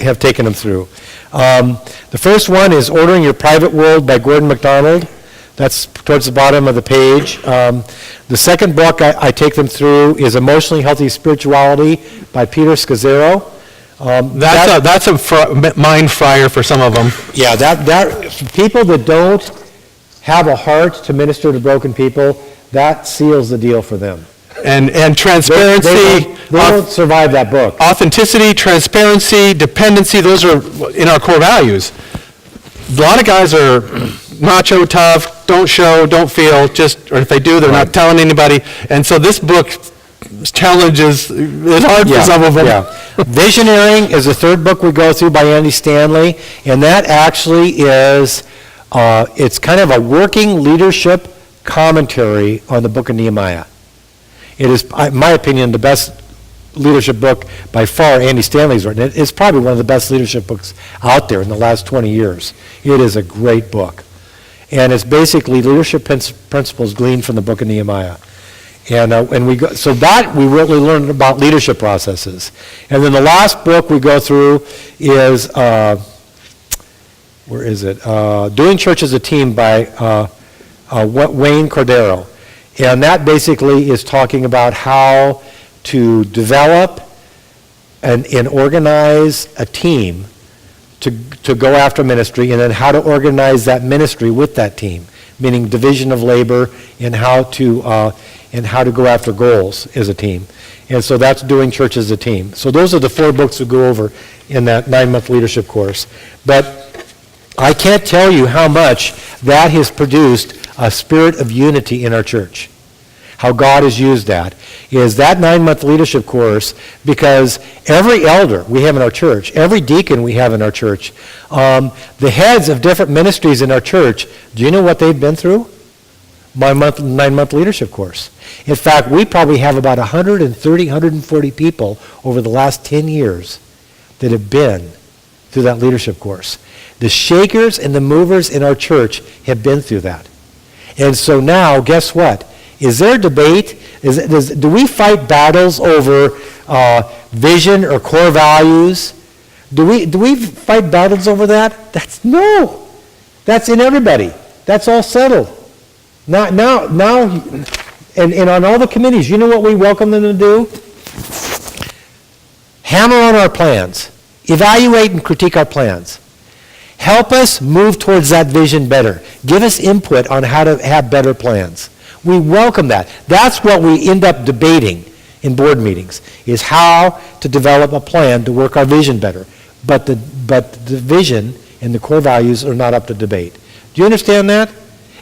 have taken them through. The first one is Ordering Your Private World by Gordon MacDonald. That's towards the bottom of the page. The second book I take them through is Emotionally Healthy Spirituality by Peter Scazzaro. That's a mind fryer for some of them. Yeah, that people that don't have a heart to minister to broken people, that seals the deal for them. And transparency. They don't survive that book. Authenticity, transparency, dependency, those are in our core values. A lot of guys are macho, tough, don't show, don't feel, or if they do, they're not telling anybody. And so this book challenges, it's hard for some of them. Yeah. Visioneering is the third book we go through by Andy Stanley, and that actually is, it's kind of a working leadership commentary on the book of Nehemiah. It is, in my opinion, the best leadership book by far Andy Stanley's written. It's probably one of the best leadership books out there in the last 20 years. It is a great book. And it's basically leadership principles gleaned from the book of Nehemiah. And we go, so that we really learn about leadership processes. And then the last book we go through is, where is it? Doing Church as a Team by Wayne Cordero. And that basically is talking about how to develop and organize a team to go after ministry, and then how to organize that ministry with that team, meaning division of labor and how to go after goals as a team. And so that's Doing Church as a Team. So those are the 4 books we go over in that 9-month leadership course. But I can't tell you how much that has produced a spirit of unity in our church. How God has used that is that 9-month leadership course, because every elder we have in our church, every deacon we have in our church, the heads of different ministries in our church, do you know what they've been through? My 9-month leadership course. In fact, we probably have about 130, 140 people over the last 10 years that have been through that leadership course. The shakers and the movers in our church have been through that. And so now, guess what? Is there debate? Do we fight battles over vision or core values? Do we fight battles over that? No. That's in everybody. That's all settled. Now, and on all the committees, you know what we welcome them to do? Hammer on our plans. Evaluate and critique our plans. Help us move towards that vision better. Give us input on how to have better plans. We welcome that. That's what we end up debating in board meetings, is how to develop a plan to work our vision better. But the vision and the core values are not up to debate. Do you understand that?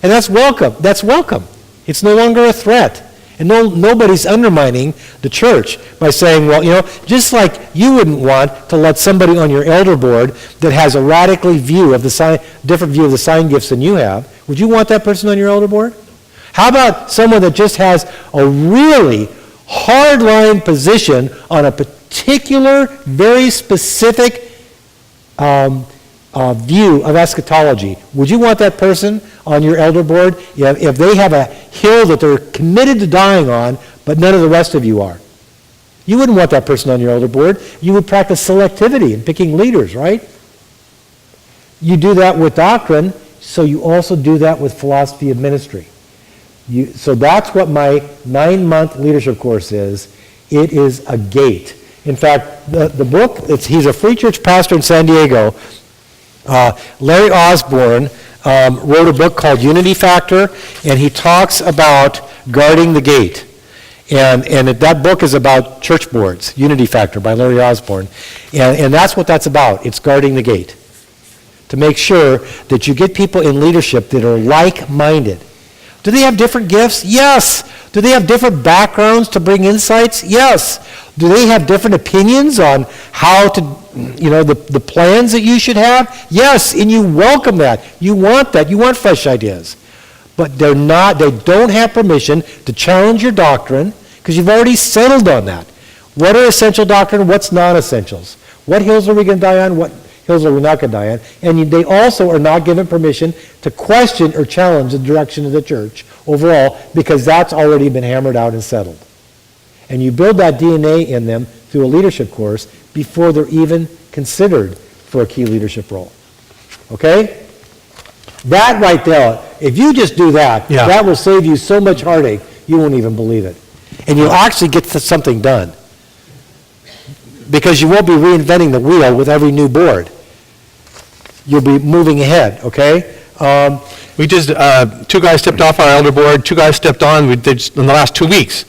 And that's welcome. That's welcome. It's no longer a threat. And nobody's undermining the church by saying, well, just like you wouldn't want to let somebody on your elder board that has a radically different view of the sign gifts than you have, would you want that person on your elder board? How about someone that just has a really hardline position on a particular, very specific view of eschatology? Would you want that person on your elder board if they have a hill that they're committed to dying on, but none of the rest of you are? You wouldn't want that person on your elder board. You would practice selectivity in picking leaders, right? You do that with doctrine, so you also do that with philosophy of ministry. So that's what my 9-month leadership course is. It is a gate. In fact, the book, he's a free church pastor in San Diego. Larry Osborne wrote a book called Unity Factor, and he talks about guarding the gate. And that book is about church boards, Unity Factor by Larry Osborne. And that's what that's about. It's guarding the gate. To make sure that you get people in leadership that are like-minded. Do they have different gifts? Yes. Do they have different backgrounds to bring insights? Yes. Do they have different opinions on how to, the plans that you should have? Yes, and you welcome that. You want that. You want fresh ideas. But they don't have permission to challenge your doctrine because you've already settled on that. What are essential doctrine? What's non-essentials? What hills are we going to die on? What hills are we not going to die on? And they also are not given permission to question or challenge the direction of the church overall, because that's already been hammered out and settled. And you build that DNA in them through a leadership course before they're even considered for a key leadership role. Okay? That right there, if you just do that, Yeah. that will save you so much heartache, you won't even believe it. And you'll actually get something done. Because you won't be reinventing the wheel with every new board. You'll be moving ahead, okay? We just, 2 guys stepped off our elder board, 2 guys stepped on, we did in the last 2 weeks.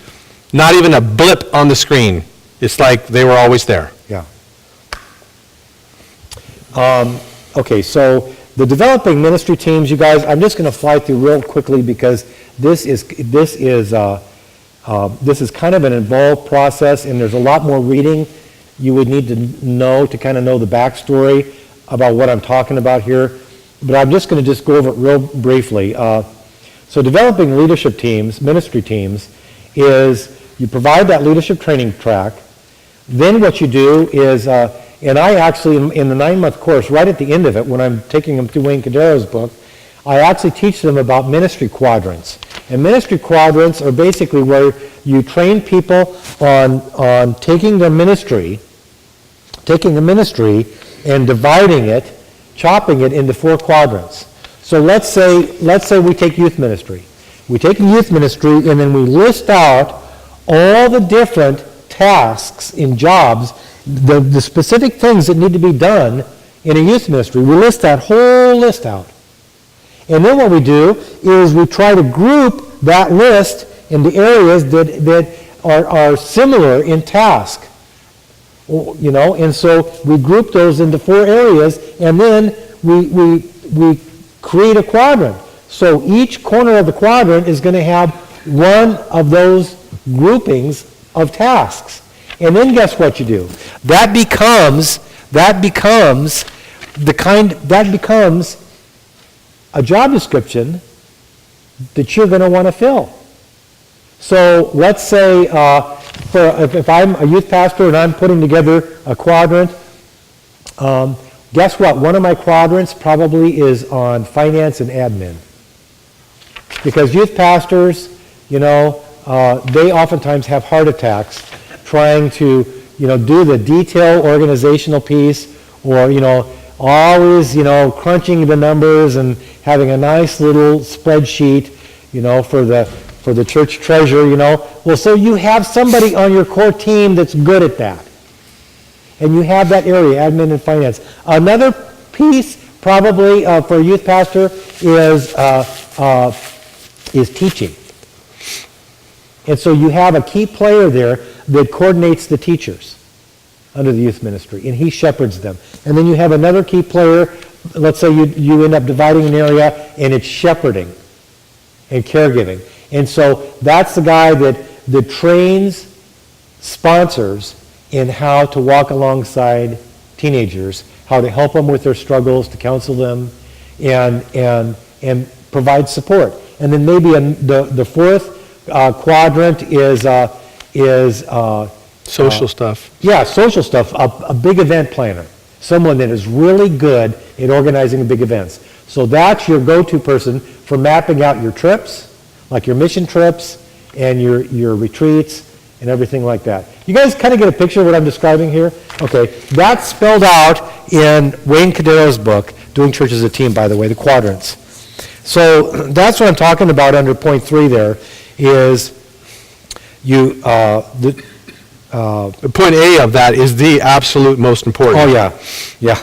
Not even a blip on the screen. It's like they were always there. Yeah. Okay, so the developing ministry teams, you guys, I'm just going to fly through real quickly because this is kind of an involved process, and there's a lot more reading you would need to know to kind of know the backstory about what I'm talking about here. But I'm just going to go over it real briefly. So developing leadership teams, ministry teams, is you provide that leadership training track. Then what you do is, and I actually, in the 9-month course, right at the end of it, when I'm taking them through Wayne Cadero's book, I actually teach them about ministry quadrants. And ministry quadrants are basically where you train people on taking the ministry and dividing it, chopping it into 4 quadrants. So let's say we take youth ministry. We take youth ministry and then we list out all the different tasks in jobs, the specific things that need to be done in a youth ministry. We list that whole list out. And then what we do is we try to group that list into areas that are similar in task. You know, and so we group those into 4 areas, and then we create a quadrant. So each corner of the quadrant is going to have one of those groupings of tasks. And then guess what you do? That becomes a job description that you're going to want to fill. So let's say if I'm a youth pastor and I'm putting together a quadrant, guess what? One of my quadrants probably is on finance and admin. Because youth pastors, they oftentimes have heart attacks trying to, do the detail organizational piece, or, always, crunching the numbers and having a nice little spreadsheet, for the church treasurer, Well, so you have somebody on your core team that's good at that. And you have that area, admin and finance. Another piece, probably for a youth pastor, is teaching. And so you have a key player there that coordinates the teachers under the youth ministry, and he shepherds them. And then you have another key player, let's say you end up dividing an area, and it's shepherding and caregiving. And so that's the guy that trains sponsors in how to walk alongside teenagers, how to help them with their struggles, to counsel them, and provide support. And then maybe the 4th quadrant is Social stuff. Yeah, social stuff. A big event planner, someone that is really good at organizing big events. So that's your go-to person for mapping out your trips, like your mission trips and your retreats and everything like that. You guys kind of get a picture of what I'm describing here? Okay, that's spelled out in Wayne Cadero's book, Doing Church as a Team, by the way, the quadrants. So that's what I'm talking about under point 3 there, is Point A of that is the absolute most important. Oh, yeah.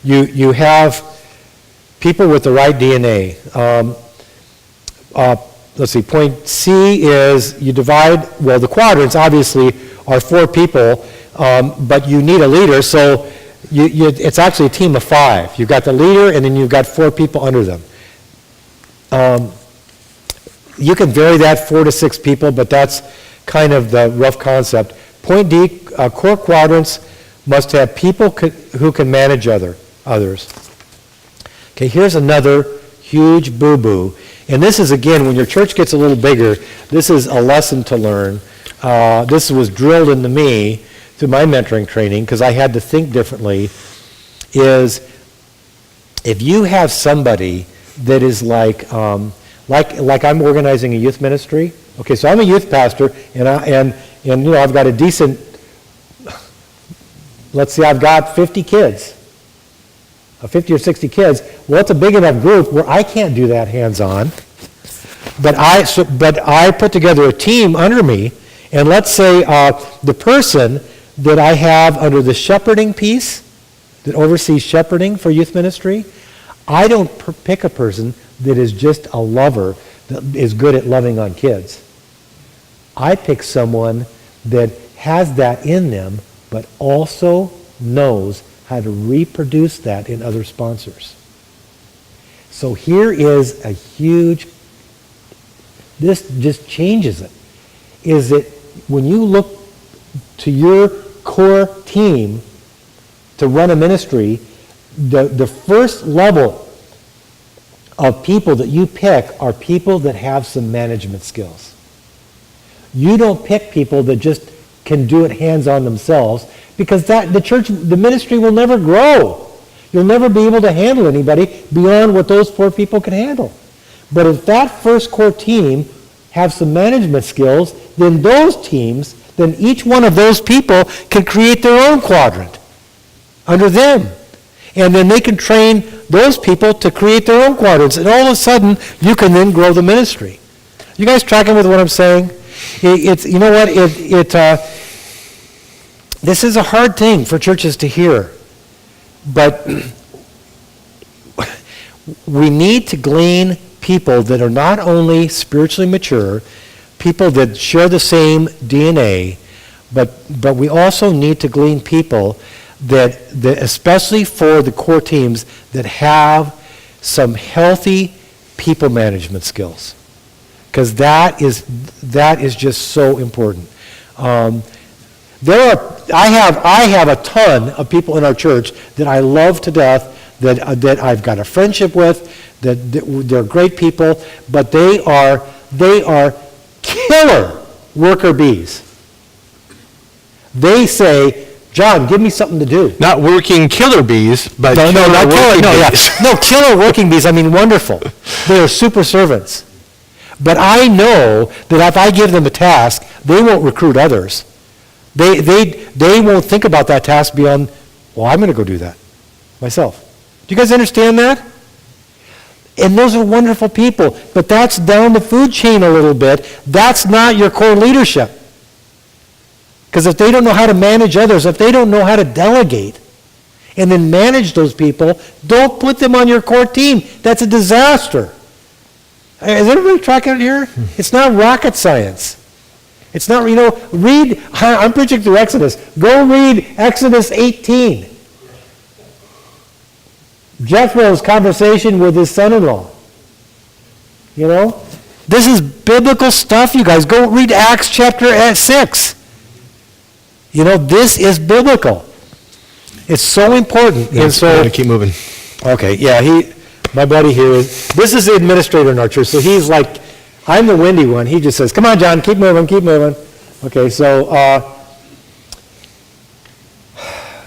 You have people with the right DNA. Let's see, point C is you divide, well, the quadrants obviously are 4 people, but you need a leader, so it's actually a team of 5. You've got the leader, and then you've got 4 people under them. You can vary that 4 to 6 people, but that's kind of the rough concept. Point D, core quadrants must have people who can manage others. Okay, here's another huge boo-boo. And this is, again, when your church gets a little bigger, this is a lesson to learn. This was drilled into me through my mentoring training because I had to think differently, is if you have somebody that is like I'm organizing a youth ministry. Okay, so I'm a youth pastor, and I've got a decent, let's say I've got 50 kids. of 50 or 60 kids, well, it's a big enough group where I can't do that hands-on. But I put together a team under me, and let's say the person that I have under the shepherding piece, that oversees shepherding for youth ministry, I don't pick a person that is just a lover, that is good at loving on kids. I pick someone that has that in them, but also knows how to reproduce that in other sponsors. So here is a huge, this just changes it, is that when you look to your core team to run a ministry, the first level of people that you pick are people that have some management skills. You don't pick people that just can do it hands-on themselves, because the ministry will never grow. You'll never be able to handle anybody beyond what those 4 people can handle. But if that first core team have some management skills, then each one of those people can create their own quadrant under them. And then they can train those people to create their own quadrants. And all of a sudden, you can then grow the ministry. You guys tracking with what I'm saying? You know what? This is a hard thing for churches to hear. But we need to glean people that are not only spiritually mature, people that share the same DNA, but we also need to glean people that especially for the core teams that have some healthy people management skills, because that is just so important. I have a ton of people in our church that I love to death, that I've got a friendship with, that they're great people, but they are killer worker bees. They say, John, give me something to do. Not working killer bees, but not working killer, bees. No, killer working bees, I mean wonderful. They are super servants. But I know that if I give them a task, they won't recruit others. They won't think about that task beyond, well, I'm going to go do that myself. Do you guys understand that? And those are wonderful people, but that's down the food chain a little bit. That's not your core leadership. Because if they don't know how to manage others, if they don't know how to delegate and then manage those people, don't put them on your core team. That's a disaster. Is everybody tracking it here? It's not rocket science. It's not, read, I'm preaching through Exodus. Go read Exodus 18. Jethro's conversation with his son-in-law. This is biblical stuff, you guys. Go read Acts chapter 6. This is biblical. It's so important. Yeah, and so keep moving. Okay, yeah, my buddy here, this is the administrator in our church, so he's like, I'm the windy one. He just says, come on, John, keep moving, keep moving. Okay, so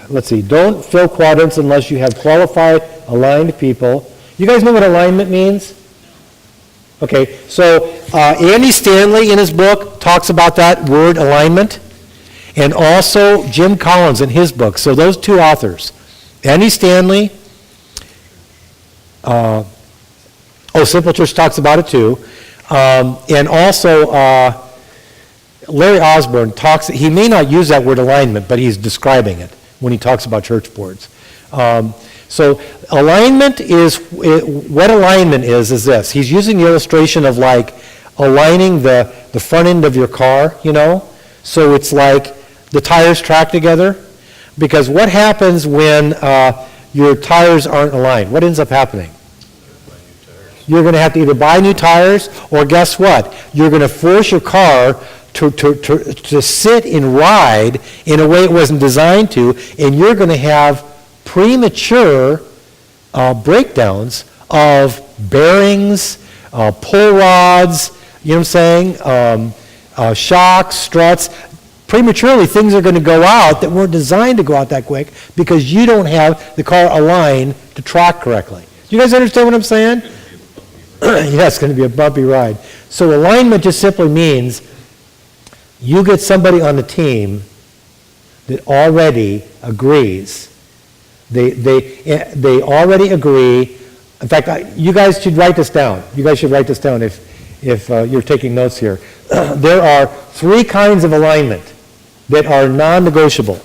let's see. Don't fill quadrants unless you have qualified, aligned people. You guys know what alignment means? Okay, so Andy Stanley in his book talks about that word alignment, and also Jim Collins in his book. So those 2 authors, Andy Stanley, Simple Church talks about it too, and also Larry Osborne talks, he may not use that word alignment, but he's describing it when he talks about church boards. So alignment what alignment is this. He's using the illustration of like aligning the front end of your car, So it's like the tires track together. Because what happens when your tires aren't aligned? What ends up happening? You're going to have to either buy new tires, or guess what? You're going to force your car to sit and ride in a way it wasn't designed to, and you're going to have premature breakdowns of bearings, pull rods, you know what I'm saying, shocks, struts. Prematurely, things are going to go out that weren't designed to go out that quick because you don't have the car aligned to track correctly. Do you guys understand what I'm saying? Yeah, it's going to be a bumpy ride. So alignment just simply means you get somebody on the team that already agrees They already agree. In fact, you guys should write this down. You guys should write this down if you're taking notes here. There are 3 kinds of alignment that are non-negotiable.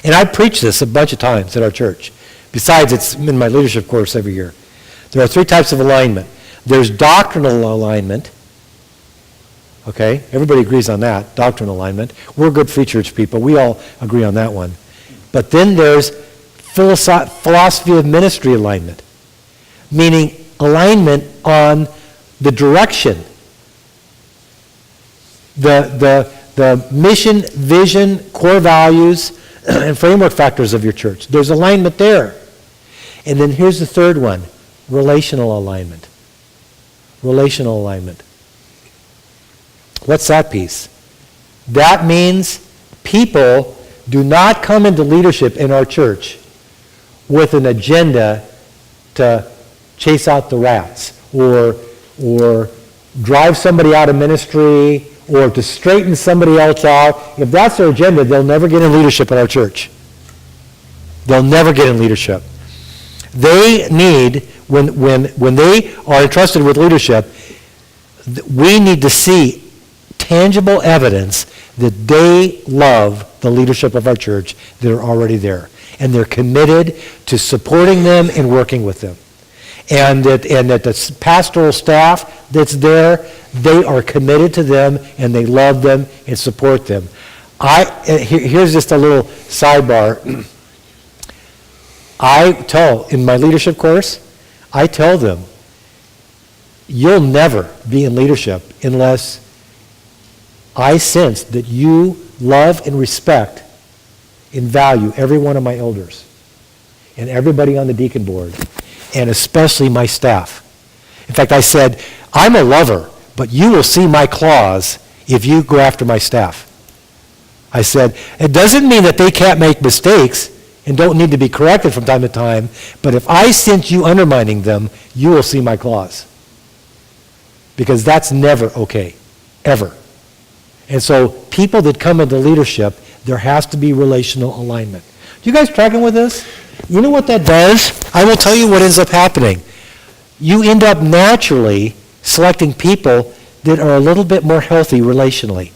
And I preach this a bunch of times at our church. Besides, it's in my leadership course every year. There are 3 types of alignment. There's doctrinal alignment. Okay? Everybody agrees on that, doctrinal alignment. We're good free church people. We all agree on that one. But then there's philosophy of ministry alignment, meaning alignment on the direction, the mission, vision, core values, and framework factors of your church. There's alignment there. And then here's the third one, relational alignment. Relational alignment. What's that piece? That means people do not come into leadership in our church with an agenda to chase out the rats or drive somebody out of ministry or to straighten somebody else out. If that's their agenda, they'll never get in leadership in our church. They'll never get in leadership. They need, when they are entrusted with leadership, we need to see tangible evidence that they love the leadership of our church that are already there. And they're committed to supporting them and working with them. And that the pastoral staff that's there, they are committed to them and they love them and support them. Here's just a little sidebar. In my leadership course, I tell them, you'll never be in leadership unless I sense that you love and respect and value every one of my elders and everybody on the deacon board, and especially my staff. In fact, I said, I'm a lover, but you will see my claws if you go after my staff. I said, it doesn't mean that they can't make mistakes and don't need to be corrected from time to time, but if I sense you undermining them, you will see my claws. Because that's never okay, ever. And so people that come into leadership, there has to be relational alignment. You guys tracking with this? You know what that does? I will tell you what ends up happening. You end up naturally selecting people that are a little bit more healthy relationally.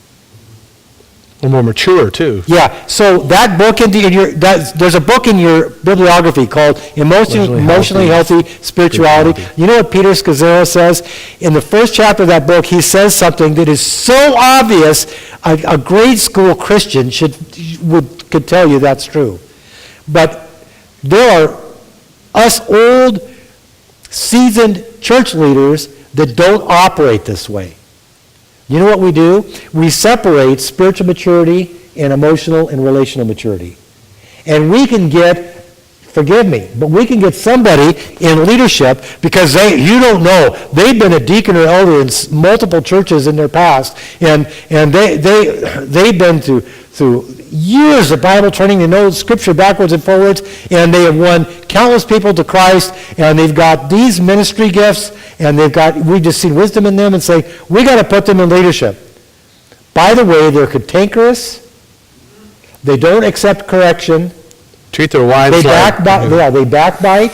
And more mature, too. Yeah, so that book, there's a book in your bibliography called Emotionally Healthy Spirituality. You know what Peter Scazzero says? In the first chapter of that book, he says something that is so obvious, a grade school Christian could tell you that's true. But there are us old, seasoned church leaders that don't operate this way. You know what we do? We separate spiritual maturity and emotional and relational maturity. And we can get, forgive me, but we can get somebody in leadership because you don't know, they've been a deacon or elder in multiple churches in their past, and they've been through years of Bible training, they know Scripture backwards and forwards, and they have won countless people to Christ, and they've got these ministry gifts, and we've just seen wisdom in them and say, we got to put them in leadership. By the way, they're cantankerous, they don't accept correction, treat their wives they backbite,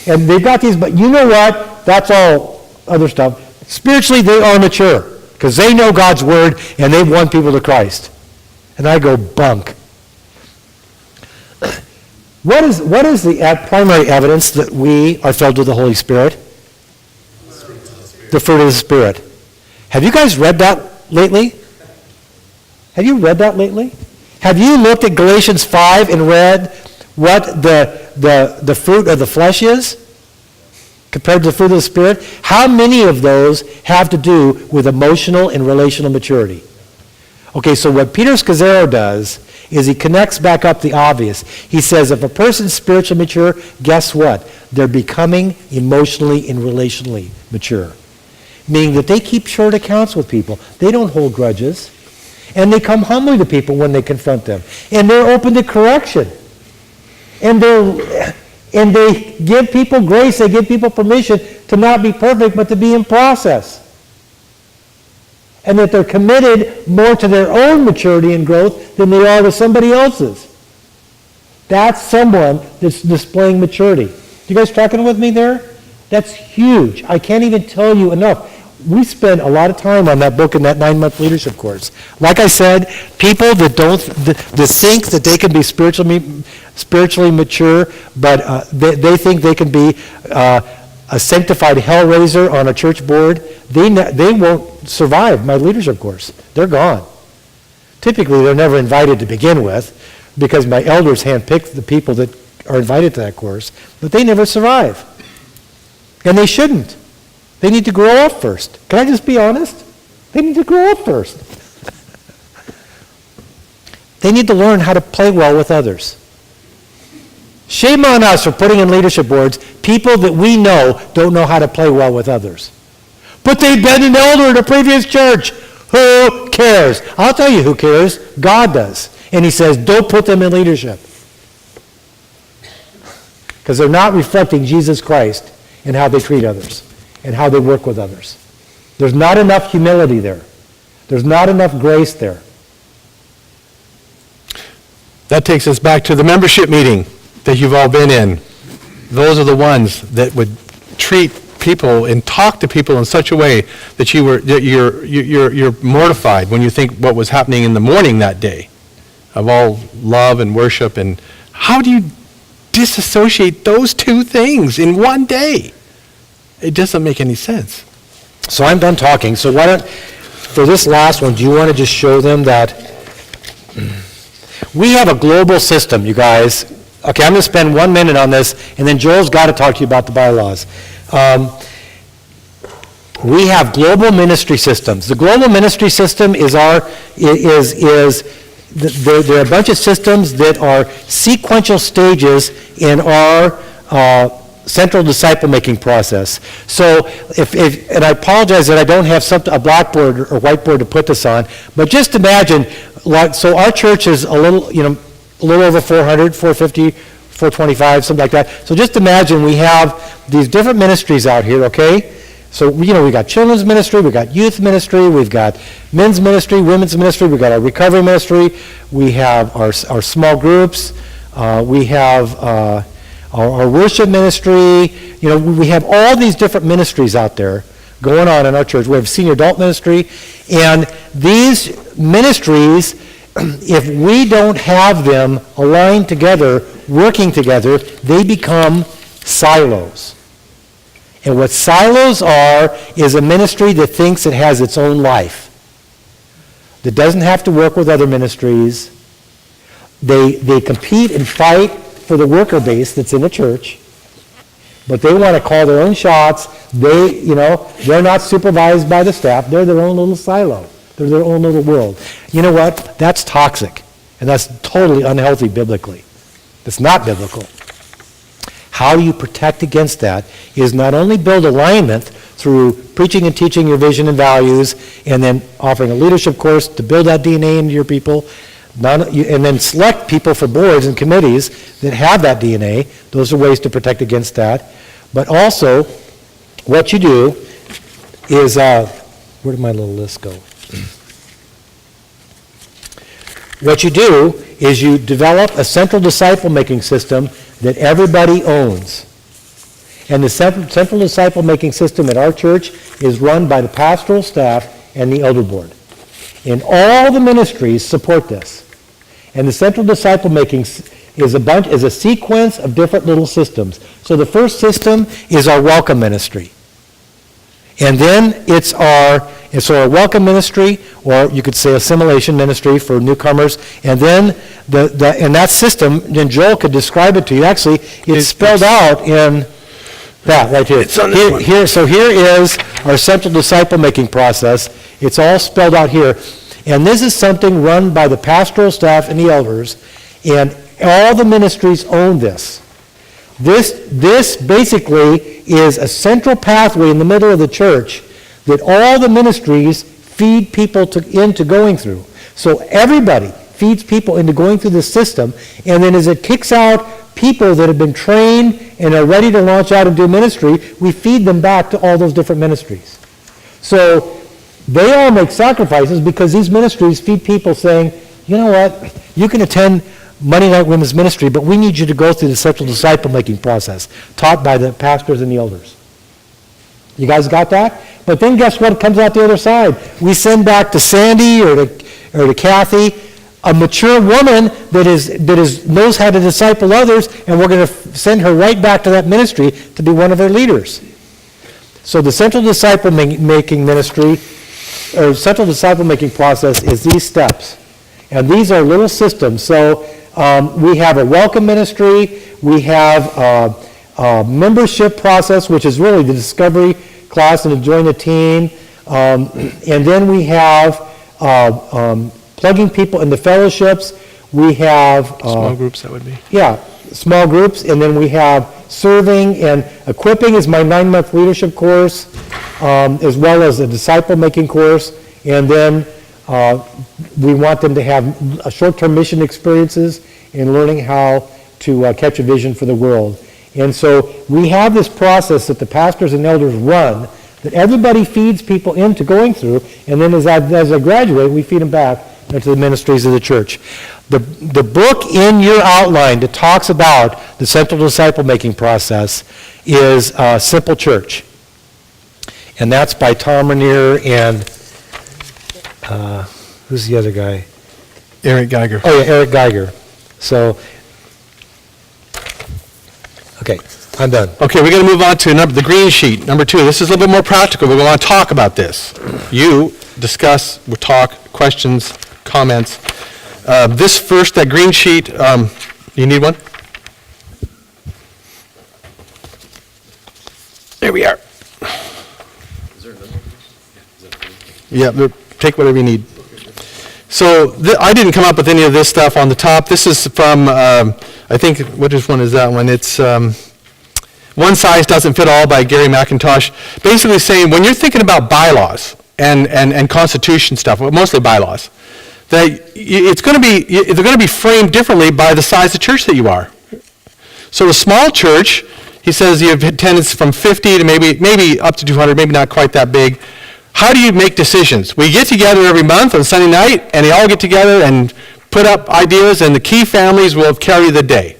and they've got these, but you know what? That's all other stuff. Spiritually, they are mature, because they know God's Word, and they've won people to Christ. And I go, bunk. What is the primary evidence that we are filled with the Holy Spirit? The fruit of the Spirit. Have you guys read that lately? Have you read that lately? Have you looked at Galatians 5 and read what the fruit of the flesh is compared to the fruit of the Spirit? How many of those have to do with emotional and relational maturity? Okay, so what Peter Scazzero does is he connects back up the obvious. He says if a person's spiritually mature, guess what? They're becoming emotionally and relationally mature. Meaning that they keep short accounts with people. They don't hold grudges. And they come humbly to people when they confront them. And they're open to correction. And they give people grace, they give people permission to not be perfect, but to be in process. And that they're committed more to their own maturity and growth than they are to somebody else's. That's someone that's displaying maturity. You guys tracking with me there? That's huge. I can't even tell you enough. We spend a lot of time on that book in that 9-month leadership course. Like I said, people that think that they can be spiritually mature, but they think they can be a sanctified hellraiser on a church board, they won't survive my leadership course. They're gone. Typically, they're never invited to begin with because my elders handpick the people that are invited to that course, but they never survive. And they shouldn't. They need to grow up first. Can I just be honest? They need to grow up first. They need to learn how to play well with others. Shame on us for putting in leadership boards people that we know don't know how to play well with others. But they've been an elder in a previous church. Who cares? I'll tell you who cares. God does. And he says, don't put them in leadership. Because they're not reflecting Jesus Christ in how they treat others and how they work with others. There's not enough humility there. There's not enough grace there. That takes us back to the membership meeting that you've all been in. Those are the ones that would treat people and talk to people in such a way that you're mortified when you think what was happening in the morning that day of all love and worship. And how do you disassociate those two things in one day? It doesn't make any sense. So I'm done talking. So why don't, for this last one, do you want to just show them that we have a global system, you guys. Okay, I'm going to spend 1 minute on this, and then Joel's got to talk to you about the bylaws. We have global ministry systems. The global ministry system is there are a bunch of systems that are sequential stages in our central disciple-making process. So, and I apologize that I don't have a blackboard or whiteboard to put this on, but just imagine, so our church is a little over 400, 450, 425, something like that. So just imagine we have these different ministries out here, okay? So, we got children's ministry, we've got youth ministry, we've got men's ministry, women's ministry, we've got our recovery ministry, we have our small groups, we have our worship ministry. We have all these different ministries out there going on in our church. We have senior adult ministry, and these ministries, if we don't have them aligned together, working together, they become silos. And what silos are is a ministry that thinks it has its own life, that doesn't have to work with other ministries. They compete and fight for the worker base that's in the church, but they want to call their own shots. They're not supervised by the staff. They're their own little silo. They're their own little world. You know what? That's toxic, and that's totally unhealthy biblically. It's not biblical. How you protect against that is not only build alignment through preaching and teaching your vision and values, and then offering a leadership course to build that DNA into your people, and then select people for boards and committees that have that DNA. Those are ways to protect against that. But also, what you do is, where did my little list go? What you do is you develop a central disciple-making system that everybody owns. And the central disciple-making system at our church is run by the pastoral staff and the elder board. And all the ministries support this. And the central disciple-making is a sequence of different little systems. So the first system is our welcome ministry. And then it's our welcome ministry, or you could say assimilation ministry for newcomers. And then and that system, and Joel could describe it to you. Actually, it's spelled out in that right here. It's on this one. Here, so here is our central disciple-making process. It's all spelled out here. And this is something run by the pastoral staff and the elders, and all the ministries own this. This basically is a central pathway in the middle of the church that all the ministries feed people into going through. So everybody feeds people into going through this system, and then as it kicks out people that have been trained and are ready to launch out and do ministry, we feed them back to all those different ministries. So they all make sacrifices because these ministries feed people saying, you know what, you can attend Monday night women's ministry, but we need you to go through the central disciple-making process taught by the pastors and the elders. You guys got that? But then guess what comes out the other side? We send back to Sandy or to Kathy a mature woman that knows how to disciple others, and we're going to send her right back to that ministry to be one of their leaders. So the central disciple-making ministry, or central disciple-making process is these steps. And these are little systems. So we have a welcome ministry, we have a membership process, which is really the discovery class and to join the team. And then we have plugging people into fellowships. We have... Small groups, that would be. Yeah, small groups. And then we have serving and equipping is my 9-month leadership course, as well as a disciple-making course. And then we want them to have short-term mission experiences in learning how to catch a vision for the world. And so we have this process that the pastors and elders run that everybody feeds people into going through, and then as I graduate, we feed them back into the ministries of the church. The book in your outline that talks about the central disciple-making process is Simple Church. And that's by Tom Rainier and who's the other guy? Eric Geiger. Oh, yeah, Eric Geiger. So, okay, I'm done. Okay, we're going to move on to the green sheet, number 2. This is a little bit more practical. We're going to talk about this. You discuss, we'll talk, questions, comments. This first, that green sheet, you need one? There we are. Yeah, take whatever you need. So I didn't come up with any of this stuff on the top. This is from, I think, which one is that one? It's One Size Doesn't Fit All by Gary McIntosh. Basically saying when you're thinking about bylaws and constitution stuff, well, mostly bylaws, that they're going to be framed differently by the size of church that you are. So a small church, he says you have attendance from 50 to maybe up to 200, maybe not quite that big. How do you make decisions? We get together every month on Sunday night, and they all get together and put up ideas, and the key families will carry the day.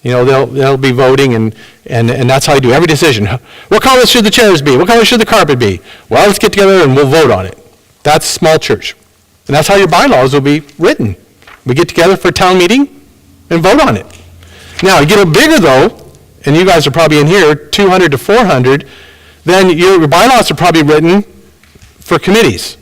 You know, they'll be voting, and that's how you do every decision. What color should the chairs be? What color should the carpet be? Well, let's get together and we'll vote on it. That's small church. And that's how your bylaws will be written. We get together for a town meeting and vote on it. Now, you get a bigger, though, and you guys are probably in here, 200 to 400, then your bylaws are probably written for committees.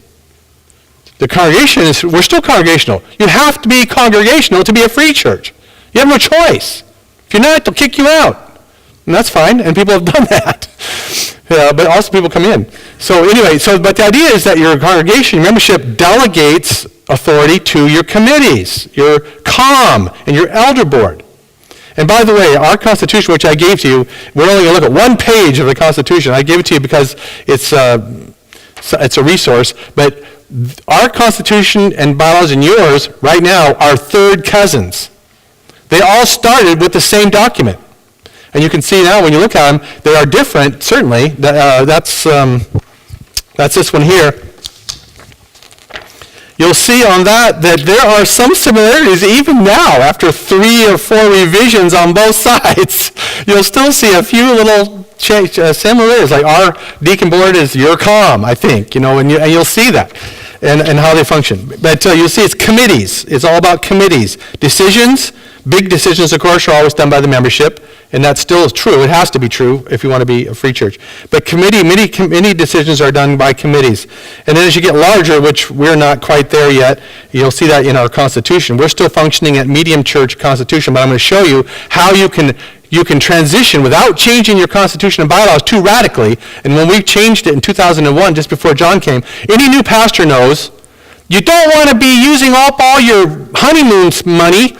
The congregation we're still congregational. You have to be congregational to be a free church. You have no choice. If you're not, they'll kick you out. And that's fine, and people have done that. But also people come in. So anyway, but the idea is that your congregation, your membership delegates authority to your committees, your COM, and your elder board. And by the way, our Constitution, which I gave to you, we're only going to look at one page of the Constitution. I gave it to you because it's a resource, but our Constitution and bylaws and yours right now are third cousins. They all started with the same document. And you can see now when you look at them, they are different, certainly. That's this one here. You'll see on that there are some similarities even now, after 3 or 4 revisions on both sides. You'll still see a few little similarities, like our deacon board is your COM, I think, and you'll see that, and how they function. But you'll see it's committees. It's all about committees. Decisions, big decisions, of course, are always done by the membership, and that still is true. It has to be true if you want to be a free church. But many decisions are done by committees. And then as you get larger, which we're not quite there yet, you'll see that in our Constitution. We're still functioning at medium church Constitution, but I'm going to show you how you can transition without changing your Constitution and bylaws too radically. And when we changed it in 2001, just before John came, any new pastor knows you don't want to be using up all your honeymoon money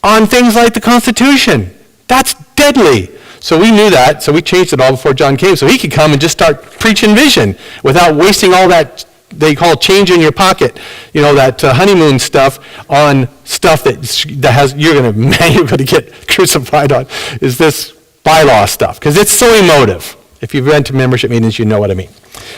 on things like the Constitution. That's deadly. So we knew that, so we changed it all before John came, so he could come and just start preaching vision without wasting all that they call change in your pocket, that honeymoon stuff on stuff that has you're going to get crucified on, is this bylaw stuff, because it's so emotive. If you've been to membership meetings, you know what I mean.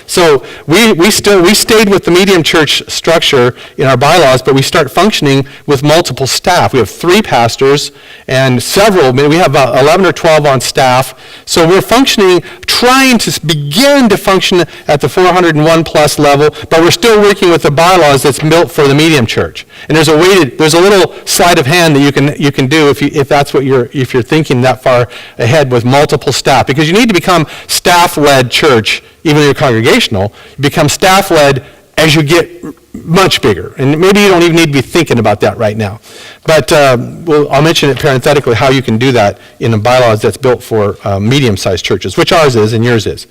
So we stayed with the medium church structure in our bylaws, but we start functioning with multiple staff. We have 3 pastors and several, we have about 11 or 12 on staff. So we're functioning, trying to begin to function at the 401 plus level, but we're still working with the bylaws that's built for the medium church. And there's a little sleight of hand that you can do if that's what if you're thinking that far ahead with multiple staff, because you need to become staff-led church. Even if you're congregational, you become staff-led as you get much bigger. And maybe you don't even need to be thinking about that right now. But I'll mention it parenthetically how you can do that in the bylaws that's built for medium-sized churches, which ours is and yours is.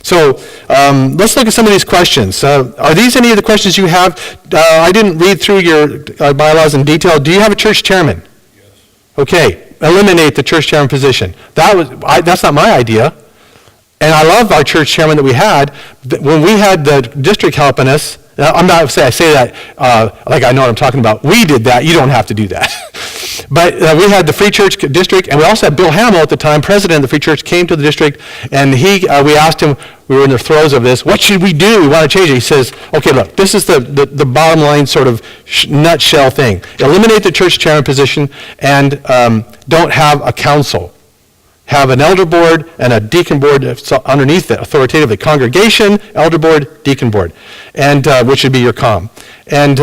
So let's look at some of these questions. Are these any of the questions you have? I didn't read through your bylaws in detail. Do you have a church chairman? Yes. Okay, eliminate the church chairman position. That's not my idea. And I love our church chairman that we had. When we had the district helping us, I'm not saying I say that like I know what I'm talking about. We did that. You don't have to do that. But we had the Free Church District, and we also had Bill Hamill at the time, president of the Free Church, came to the district, and we asked him, we were in the throes of this, what should we do? We want to change it. He says, okay, look, this is the bottom line sort of nutshell thing. Eliminate the church chairman position and don't have a council. Have an elder board and a deacon board underneath it, authoritatively. Congregation, elder board, deacon board, and which would be your comm. And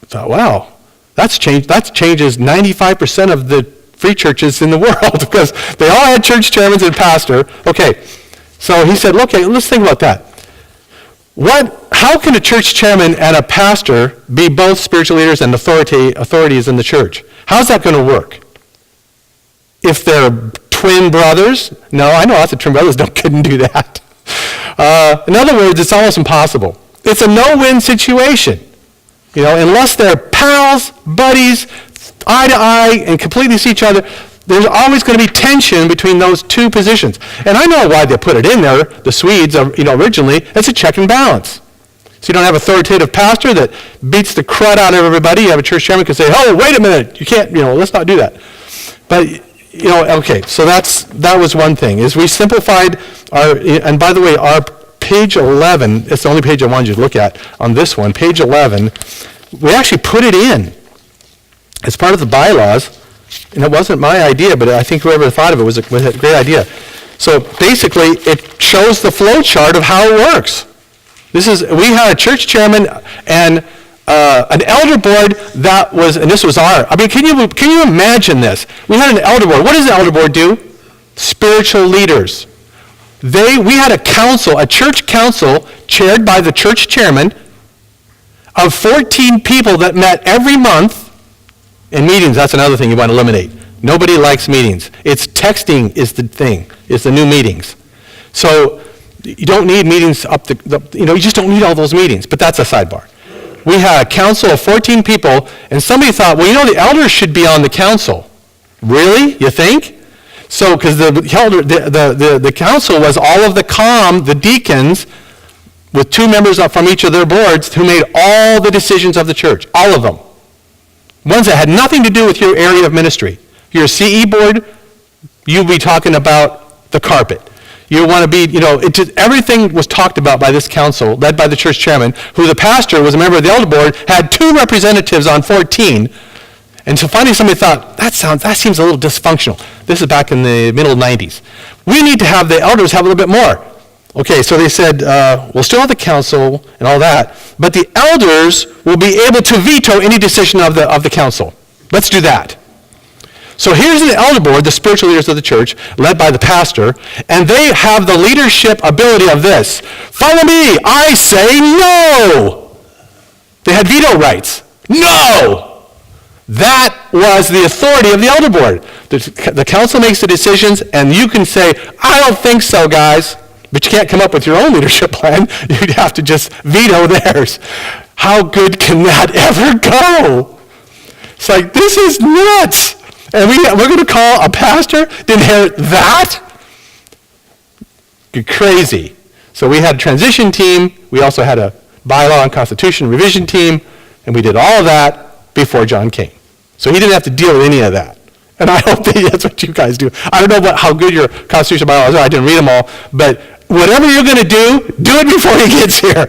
thought, wow, that changes 95% of the free churches in the world because they all had church chairmen and pastor. Okay, so he said, okay, let's think about that. How can a church chairman and a pastor be both spiritual leaders and authorities in the church? How's that going to work? If they're twin brothers? No, I know lots of twin brothers couldn't do that. In other words, it's almost impossible. It's a no-win situation. Unless they're pals, buddies, eye to eye, and completely see each other, there's always going to be tension between those two positions. And I know why they put it in there, the Swedes, originally. It's a check and balance. So you don't have an authoritative pastor that beats the crud out of everybody. You have a church chairman who can say, oh, wait a minute, you can't, let's not do that. But okay, so that was one thing, is we simplified and by the way, our page 11, it's the only page I wanted you to look at on this one, page 11, we actually put it in as part of the bylaws, and it wasn't my idea, but I think whoever thought of it was a great idea. So basically, it shows the flow chart of how it works. We had a church chairman and an elder board that was, and this was can you imagine this? We had an elder board. What does the elder board do? Spiritual leaders. We had a council, a church council, chaired by the church chairman, of 14 people that met every month in meetings. That's another thing you want to eliminate. Nobody likes meetings. It's texting is the thing, is the new meetings. So you don't need meetings you just don't need all those meetings, but that's a sidebar. We had a council of 14 people, and somebody thought, well, the elders should be on the council. Really? You think? So, because the council was all of the deacons, with 2 members up from each of their boards, who made all the decisions of the church, all of them. Ones that had nothing to do with your area of ministry. Your CE board, you'll be talking about the carpet. You want to be, everything was talked about by this council, led by the church chairman, who the pastor was a member of the elder board, had 2 representatives on 14. And so finally somebody thought, that seems a little dysfunctional. This is back in the middle 90s. We need to have the elders have a little bit more. Okay, so they said, we'll still have the council and all that, but the elders will be able to veto any decision of the council. Let's do that. So here's the elder board, the spiritual leaders of the church, led by the pastor, and they have the leadership ability of this. Follow me, I say no. They had veto rights. No. That was the authority of the elder board. The council makes the decisions, and you can say, I don't think so, guys. But you can't come up with your own leadership plan. You'd have to just veto theirs. How good can that ever go? It's like, this is nuts. And we're going to call a pastor to inherit that? You're crazy. So we had a transition team. We also had a bylaw and constitution revision team. And we did all of that before John came. So he didn't have to deal with any of that. And I hope that's what you guys do. I don't know how good your constitutional bylaws are. I didn't read them all. But whatever you're going to do it before he gets here.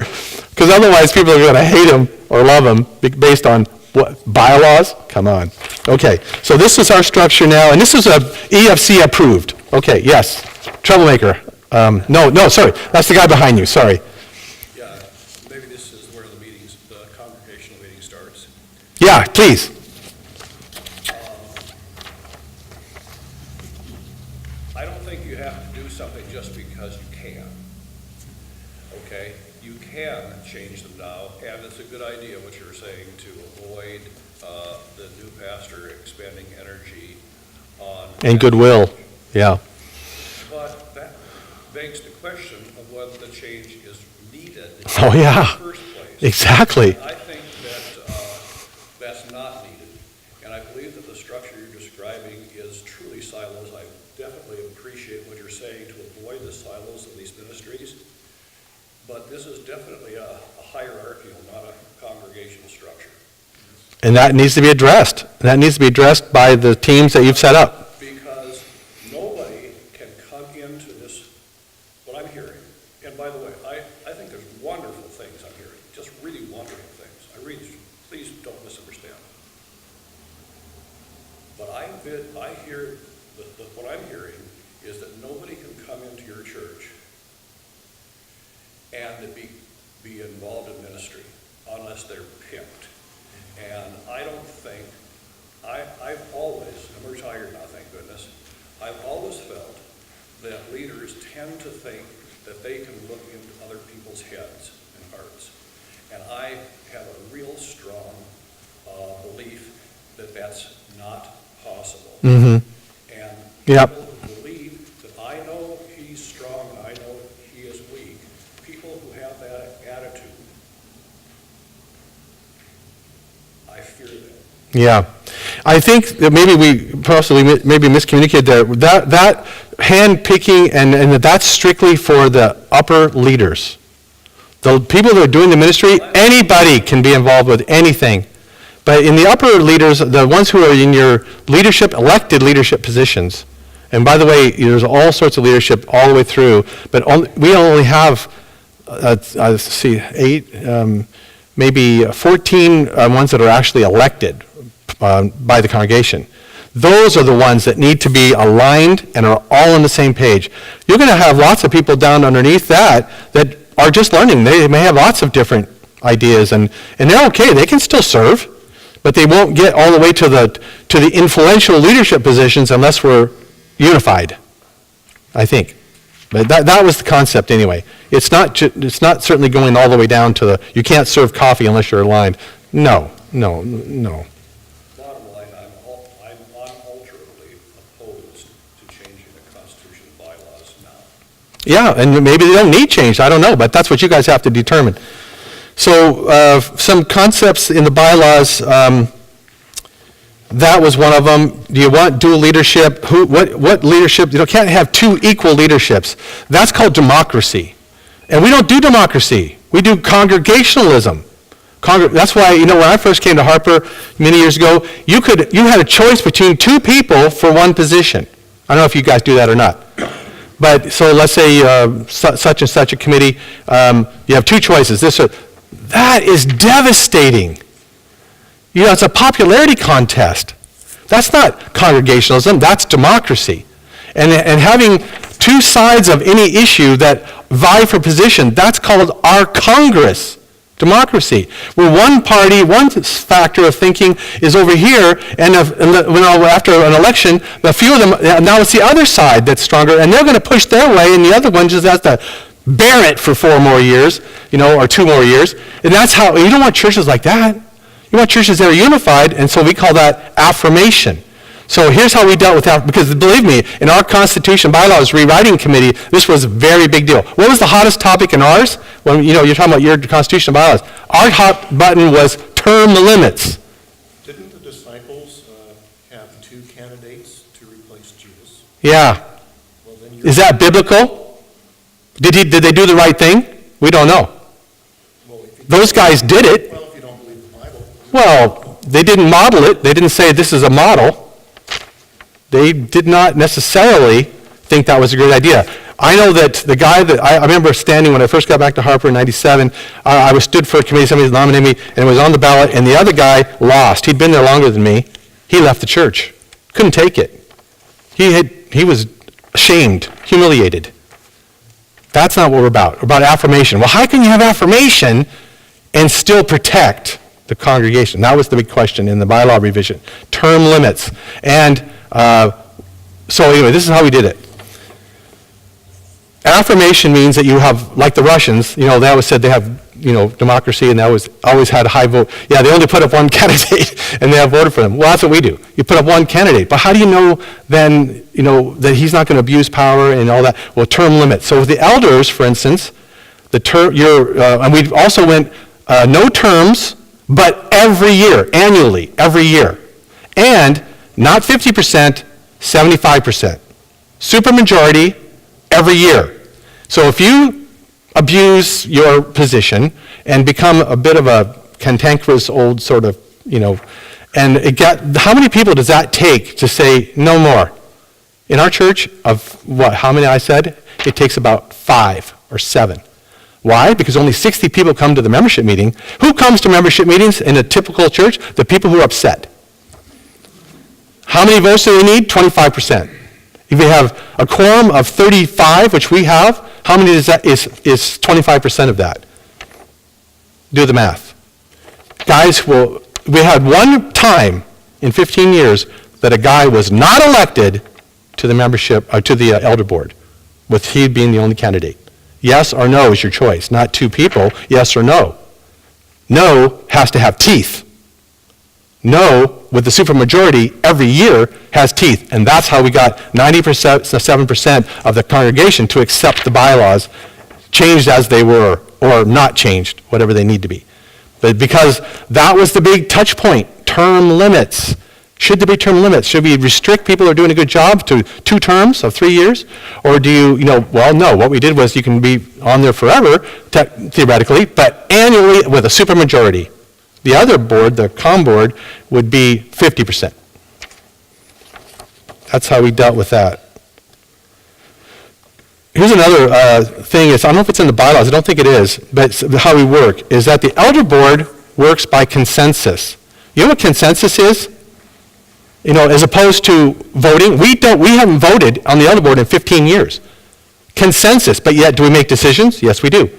Because otherwise people are going to hate him or love him based on what, bylaws? Come on. Okay, so this is our structure now, and this is a EFC approved. Okay, yes. Troublemaker. No, sorry. That's the guy behind you, sorry. Yeah, maybe this is where the congregational meeting starts. Yeah, please. I don't think you have to do something just because you can. Okay? You can change them now, and it's a good idea what you're saying to avoid the new pastor expending energy on. And goodwill, yeah. But that begs the question of whether the change is needed Oh, yeah. in the first place. Exactly. I think that that's not needed, and I believe that the structure you're describing is truly silos. I definitely appreciate what you're saying to avoid the silos of these ministries, but this is definitely a hierarchical, not a congregational structure. And that needs to be addressed. That needs to be addressed by the teams that you've set up. Because nobody can come into this, what I'm hearing, and by the way, I think there's wonderful things I'm hearing, just really wonderful things. Please don't misunderstand. But what I'm hearing is that nobody can come into your church and to be involved in ministry unless they're picked. And I don't think, I've always, I'm retired now, thank goodness, I've always felt that leaders tend to think that they can look into other people's heads and hearts. And I have a real strong belief that that's not possible. Mm-hmm. And Yep. people who believe that I know he's strong and I know he is weak, people who have that attitude, I fear them. Yeah. I think that maybe we possibly maybe miscommunicated there. That hand-picking, and that's strictly for the upper leaders. The people that are doing the ministry, anybody can be involved with anything. But in the upper leaders, the ones who are in your leadership, elected leadership positions, and by the way, there's all sorts of leadership all the way through, but we only have, maybe 14 ones that are actually elected by the congregation. Those are the ones that need to be aligned and are all on the same page. You're going to have lots of people down underneath that are just learning. They may have lots of different ideas, and they're okay. They can still serve, but they won't get all the way to the influential leadership positions unless we're unified, I think. But that was the concept anyway. It's not certainly going all the way down to you can't serve coffee unless you're aligned. No. Bottom line, I'm unalterably opposed to changing the Constitution bylaws now. Yeah, and maybe they don't need change. I don't know, but that's what you guys have to determine. So some concepts in the bylaws, that was one of them. Do you want dual leadership? What leadership? You can't have two equal leaderships. That's called democracy. And we don't do democracy. We do congregationalism. That's why, when I first came to Harper many years ago, you had a choice between two people for one position. I don't know if you guys do that or not. But so let's say such and such a committee, you have two choices. That is devastating. It's a popularity contest. That's not congregationalism, that's democracy. And having two sides of any issue that vie for position, that's called our Congress, democracy. Where one party, one factor of thinking is over here, and after an election, a few of them, now it's the other side that's stronger, and they're going to push their way, and the other one just has to bear it for 4 more years, or 2 more years. And that's how, you don't want churches like that. You want churches that are unified, and so we call that affirmation. So here's how we dealt with that, because believe me, in our Constitution Bylaws Rewriting Committee, this was a very big deal. What was the hottest topic in ours? When you're talking about your Constitution Bylaws. Our hot button was term limits. Didn't the disciples have 2 candidates to replace Judas? Yeah. Well, then Is that biblical? Did they do the right thing? We don't know. well, if you, Those guys did it. well, if you don't believe the Bible, Well, they didn't model it. They didn't say this is a model. They did not necessarily think that was a great idea. I know that the guy that, I remember standing when I first got back to Harper in 97, I was stood for a committee, somebody nominated me, and it was on the ballot, and the other guy lost. He'd been there longer than me. He left the church. Couldn't take it. He was ashamed, humiliated. That's not what we're about. We're about affirmation. Well, how can you have affirmation and still protect the congregation? That was the big question in the bylaw revision. Term limits. And so anyway, this is how we did it. Affirmation means that you have, like the Russians, they always said they have, democracy, and they always had a high vote. Yeah, they only put up one candidate, and they have voted for them. Well, that's what we do. You put up one candidate. But how do you know then, that he's not going to abuse power and all that? Well, term limits. So with the elders, for instance, and we also went no terms, but every year, annually, every year. And not 50%, 75%. Supermajority every year. So if you abuse your position and become a bit of a cantankerous old sort of, and how many people does that take to say no more? In our church, of how many I said? It takes about 5 or 7. Why? Because only 60 people come to the membership meeting. Who comes to membership meetings in a typical church? The people who are upset. How many votes do they need? 25%. If we have a quorum of 35, which we have, how many is 25% of that? Do the math. Guys, we had one time in 15 years that a guy was not elected to the membership, or to the elder board, with he being the only candidate. Yes or no is your choice, not two people, yes or no. No has to have teeth. No, with the supermajority, every year has teeth. And that's how we got 97% of the congregation to accept the bylaws, changed as they were, or not changed, whatever they need to be. But because that was the big touch point, term limits. Should there be term limits? Should we restrict people who are doing a good job to 2 terms of 3 years? Or do you, well, no. What we did was you can be on there forever, theoretically, but annually with a supermajority. The other board, the COM board, would be 50%. That's how we dealt with that. Here's another thing. I don't know if it's in the bylaws. I don't think it is. But how we work is that the elder board works by consensus. You know what consensus is? As opposed to voting. We haven't voted on the elder board in 15 years. Consensus. But yet, do we make decisions? Yes, we do.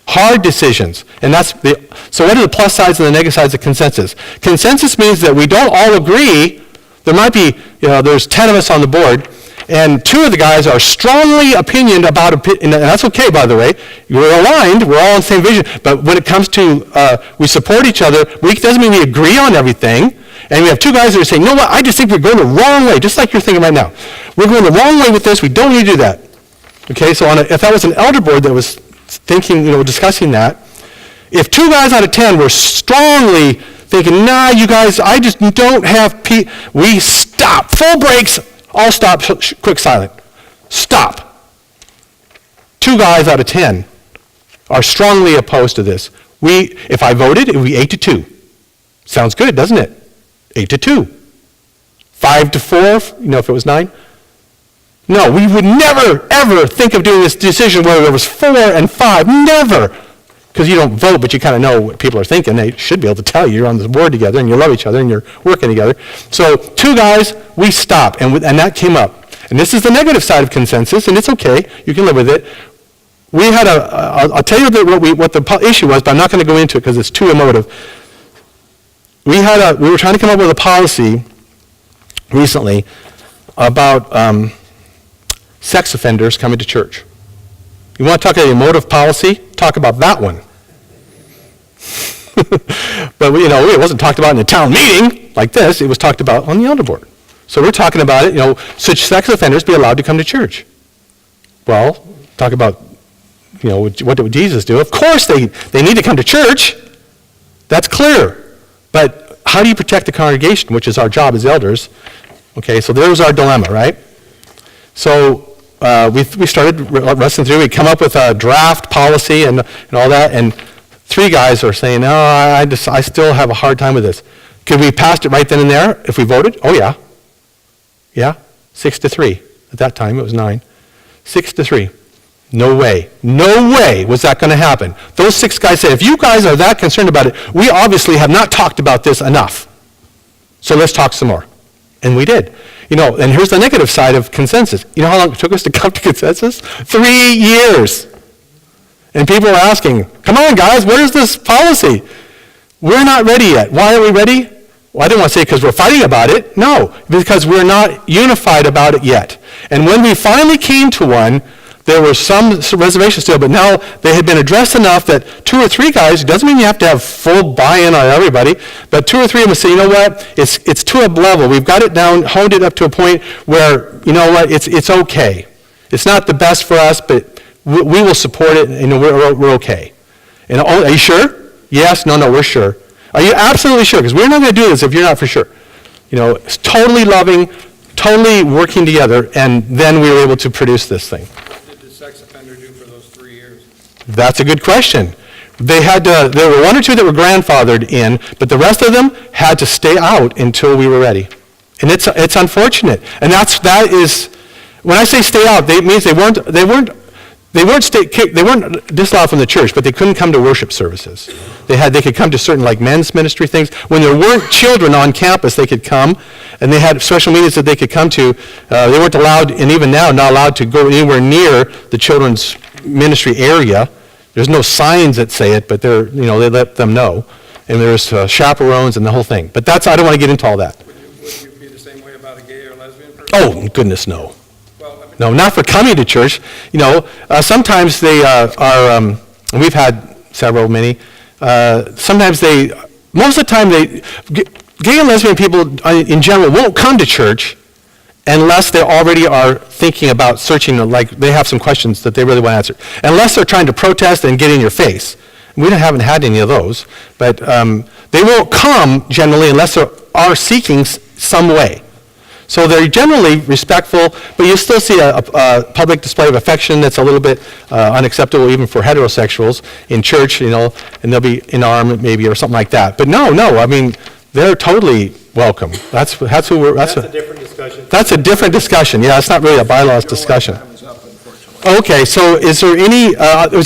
Hard decisions. And so what are the plus sides and the negative sides of consensus? Consensus means that we don't all agree. There might be, there's 10 of us on the board, and 2 of the guys are strongly opinioned about, and that's okay, by the way. We're aligned, we're all on the same vision, but when it comes to, we support each other, doesn't mean we agree on everything, and we have 2 guys that are saying, you know what, I just think we're going the wrong way, just like you're thinking right now. We're going the wrong way with this, we don't need to do that. Okay, so if that was an elder board that was thinking, discussing that, if 2 guys out of 10 were strongly thinking, nah, you guys, I just don't have we stop. Full brakes, all stop, quick silent. Stop. 2 guys out of 10 are strongly opposed to this. If I voted, it would be 8-2. Sounds good, doesn't it? 8-2. 5-4, if it was 9. No, we would never, ever think of doing this decision where there was 4 and 5. Never. Because you don't vote, but you kind of know what people are thinking. They should be able to tell you. You're on the board together, and you love each other, and you're working together. So 2 guys, we stop, and that came up. And this is the negative side of consensus, and it's okay. You can live with it. We had I'll tell you what the issue was, but I'm not going to go into it because it's too emotive. We were trying to come up with a policy recently about sex offenders coming to church. You want to talk about emotive policy? Talk about that one. But it wasn't talked about in a town meeting like this. It was talked about on the elder board. So we're talking about it. Should sex offenders be allowed to come to church? Well, talk about what did Jesus do? Of course they need to come to church. That's clear. But how do you protect the congregation, which is our job as elders? Okay, so there's our dilemma, right? So we started wrestling through. We come up with a draft policy and all that, and 3 guys are saying, no, I still have a hard time with this. Could we pass it right then and there if we voted? Oh, yeah. Yeah, 6-3. At that time, it was 9. 6-3. No way. No way was that going to happen. Those 6 guys said, if you guys are that concerned about it, we obviously have not talked about this enough. So let's talk some more. And we did. And here's the negative side of consensus. You know how long it took us to come to consensus? 3 years. And people were asking, come on guys, where's this policy? We're not ready yet. Why are we ready? Well, I didn't want to say because we're fighting about it. No, because we're not unified about it yet. And when we finally came to one, there were some reservations still, but now they had been addressed enough that 2 or 3 guys, it doesn't mean you have to have full buy-in on everybody, but 2 or 3 of them say, you know what, it's to a level. We've got it down, honed it up to a point where, you know what, it's okay. It's not the best for us, but we will support it, and we're okay. And are you sure? Yes, no, we're sure. Are you absolutely sure? Because we're not going to do this if you're not for sure. It's totally loving, totally working together, and then we were able to produce this thing. What did the sex offender do for those 3 years? That's a good question. There were 1 or 2 that were grandfathered in, but the rest of them had to stay out until we were ready. And it's unfortunate. And that is, when I say stay out, it means they weren't disallowed from the church, but they couldn't come to worship services. They could come to certain like men's ministry things. When there weren't children on campus, they could come, and they had special meetings that they could come to. They weren't allowed, and even now, not allowed to go anywhere near the children's ministry area. There's no signs that say it, but they let them know. And there's chaperones and the whole thing. But I don't want to get into all that. Would you be the same way about a gay or lesbian person? Oh, goodness, no. Well, I mean, No, not for coming to church. Sometimes they are, we've had many, sometimes most of the time gay and lesbian people in general won't come to church unless they already are thinking about searching, like they have some questions that they really want answered. Unless they're trying to protest and get in your face. We haven't had any of those, but they won't come generally unless they are seeking some way. So they're generally respectful, but you still see a public display of affection that's a little bit unacceptable even for heterosexuals in church, and they'll be in arm maybe or something like that. But no, I mean, they're totally welcome. That's who we're. That's a different discussion. That's a different discussion. Yeah, it's not really a bylaws discussion. time is up, unfortunately. Okay, so is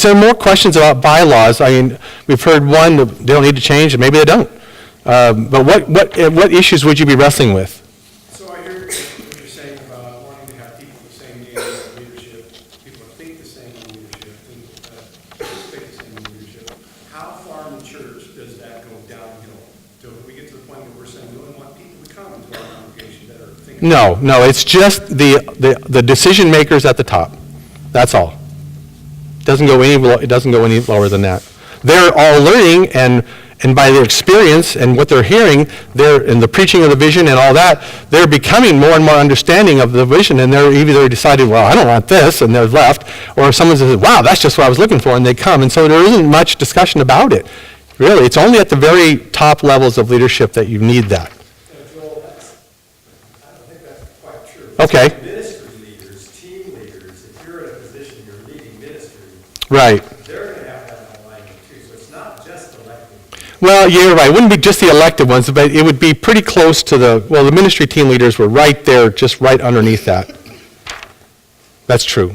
there more questions about bylaws? I mean, we've heard one, that they don't need to change, and maybe they don't. But what issues would you be wrestling with? So I heard what you're saying about wanting to have people the same age in leadership, people that think the same in leadership, and participate the same in leadership. How far in the church does that go downhill? Till we get to the point where we're saying we only want people to come to our congregation that are thinking. No, it's just the decision makers at the top. That's all. It doesn't go any lower than that. They're all learning, and by their experience and what they're hearing, in the preaching of the vision and all that, they're becoming more and more understanding of the vision, and they're either deciding, well, I don't want this, and they're left, or someone says, wow, that's just what I was looking for, and they come. And so there isn't much discussion about it. Really, it's only at the very top levels of leadership that you need that. Joel, I don't think that's quite true. Okay. Ministry leaders, team leaders, if you're in a position, you're leading ministry, Right. they're going to have that alignment too. So it's not just elected. Well, you're right. It wouldn't be just the elected ones, but it would be pretty close to the ministry team leaders were right there, just right underneath that. That's true.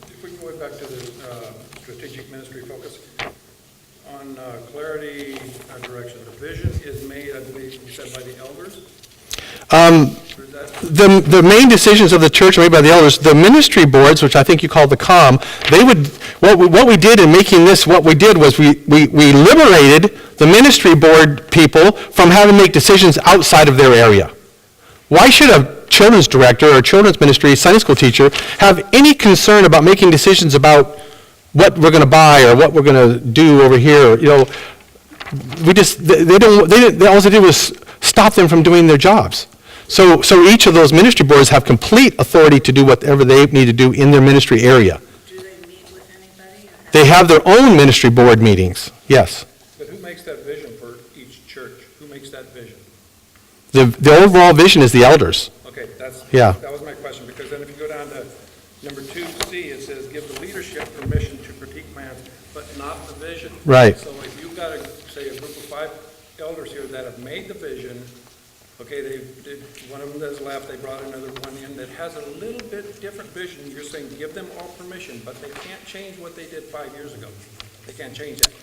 If we can go back to the strategic ministry focus, on clarity and direction, the vision is made, I believe you said, by the elders? Or is that- The main decisions of the church are made by the elders. The ministry boards, which I think you call the COM, what we did in making this, what we did was we liberated the ministry board people from having to make decisions outside of their area. Why should a children's director or a children's ministry Sunday school teacher have any concern about making decisions about what we're going to buy or what we're going to do over here? All they did was stop them from doing their jobs. So each of those ministry boards have complete authority to do whatever they need to do in their ministry area. Do they meet with anybody? Or They have their own ministry board meetings, yes. But who makes that vision for each church? Who makes that vision? The overall vision is the elders. Okay, Yeah. that was my question, because then if you go down to number 2C, it says, give the leadership permission to critique plans, but not the vision. Right. So if you've got, say, a group of 5 elders here that have made the vision, Okay, one of them that's left, they brought another one in that has a little bit different vision. You're saying give them all permission, but they can't change what they did 5 years ago. They can't change that.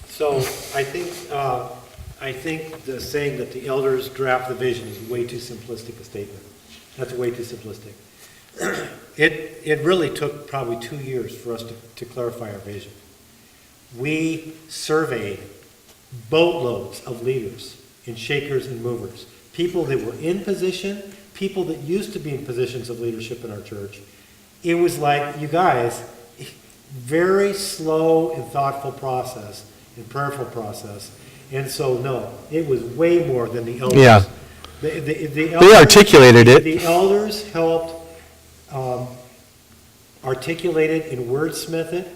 So I think the saying that the elders draft the vision is way too simplistic a statement. That's way too simplistic. It really took probably 2 years for us to clarify our vision. We surveyed boatloads of leaders and shakers and movers, people that were in position, people that used to be in positions of leadership in our church. It was like, you guys, very slow and thoughtful process and prayerful process. And so, no, it was way more than the elders. Yeah. The They articulated it. The elders helped articulate it and wordsmith it,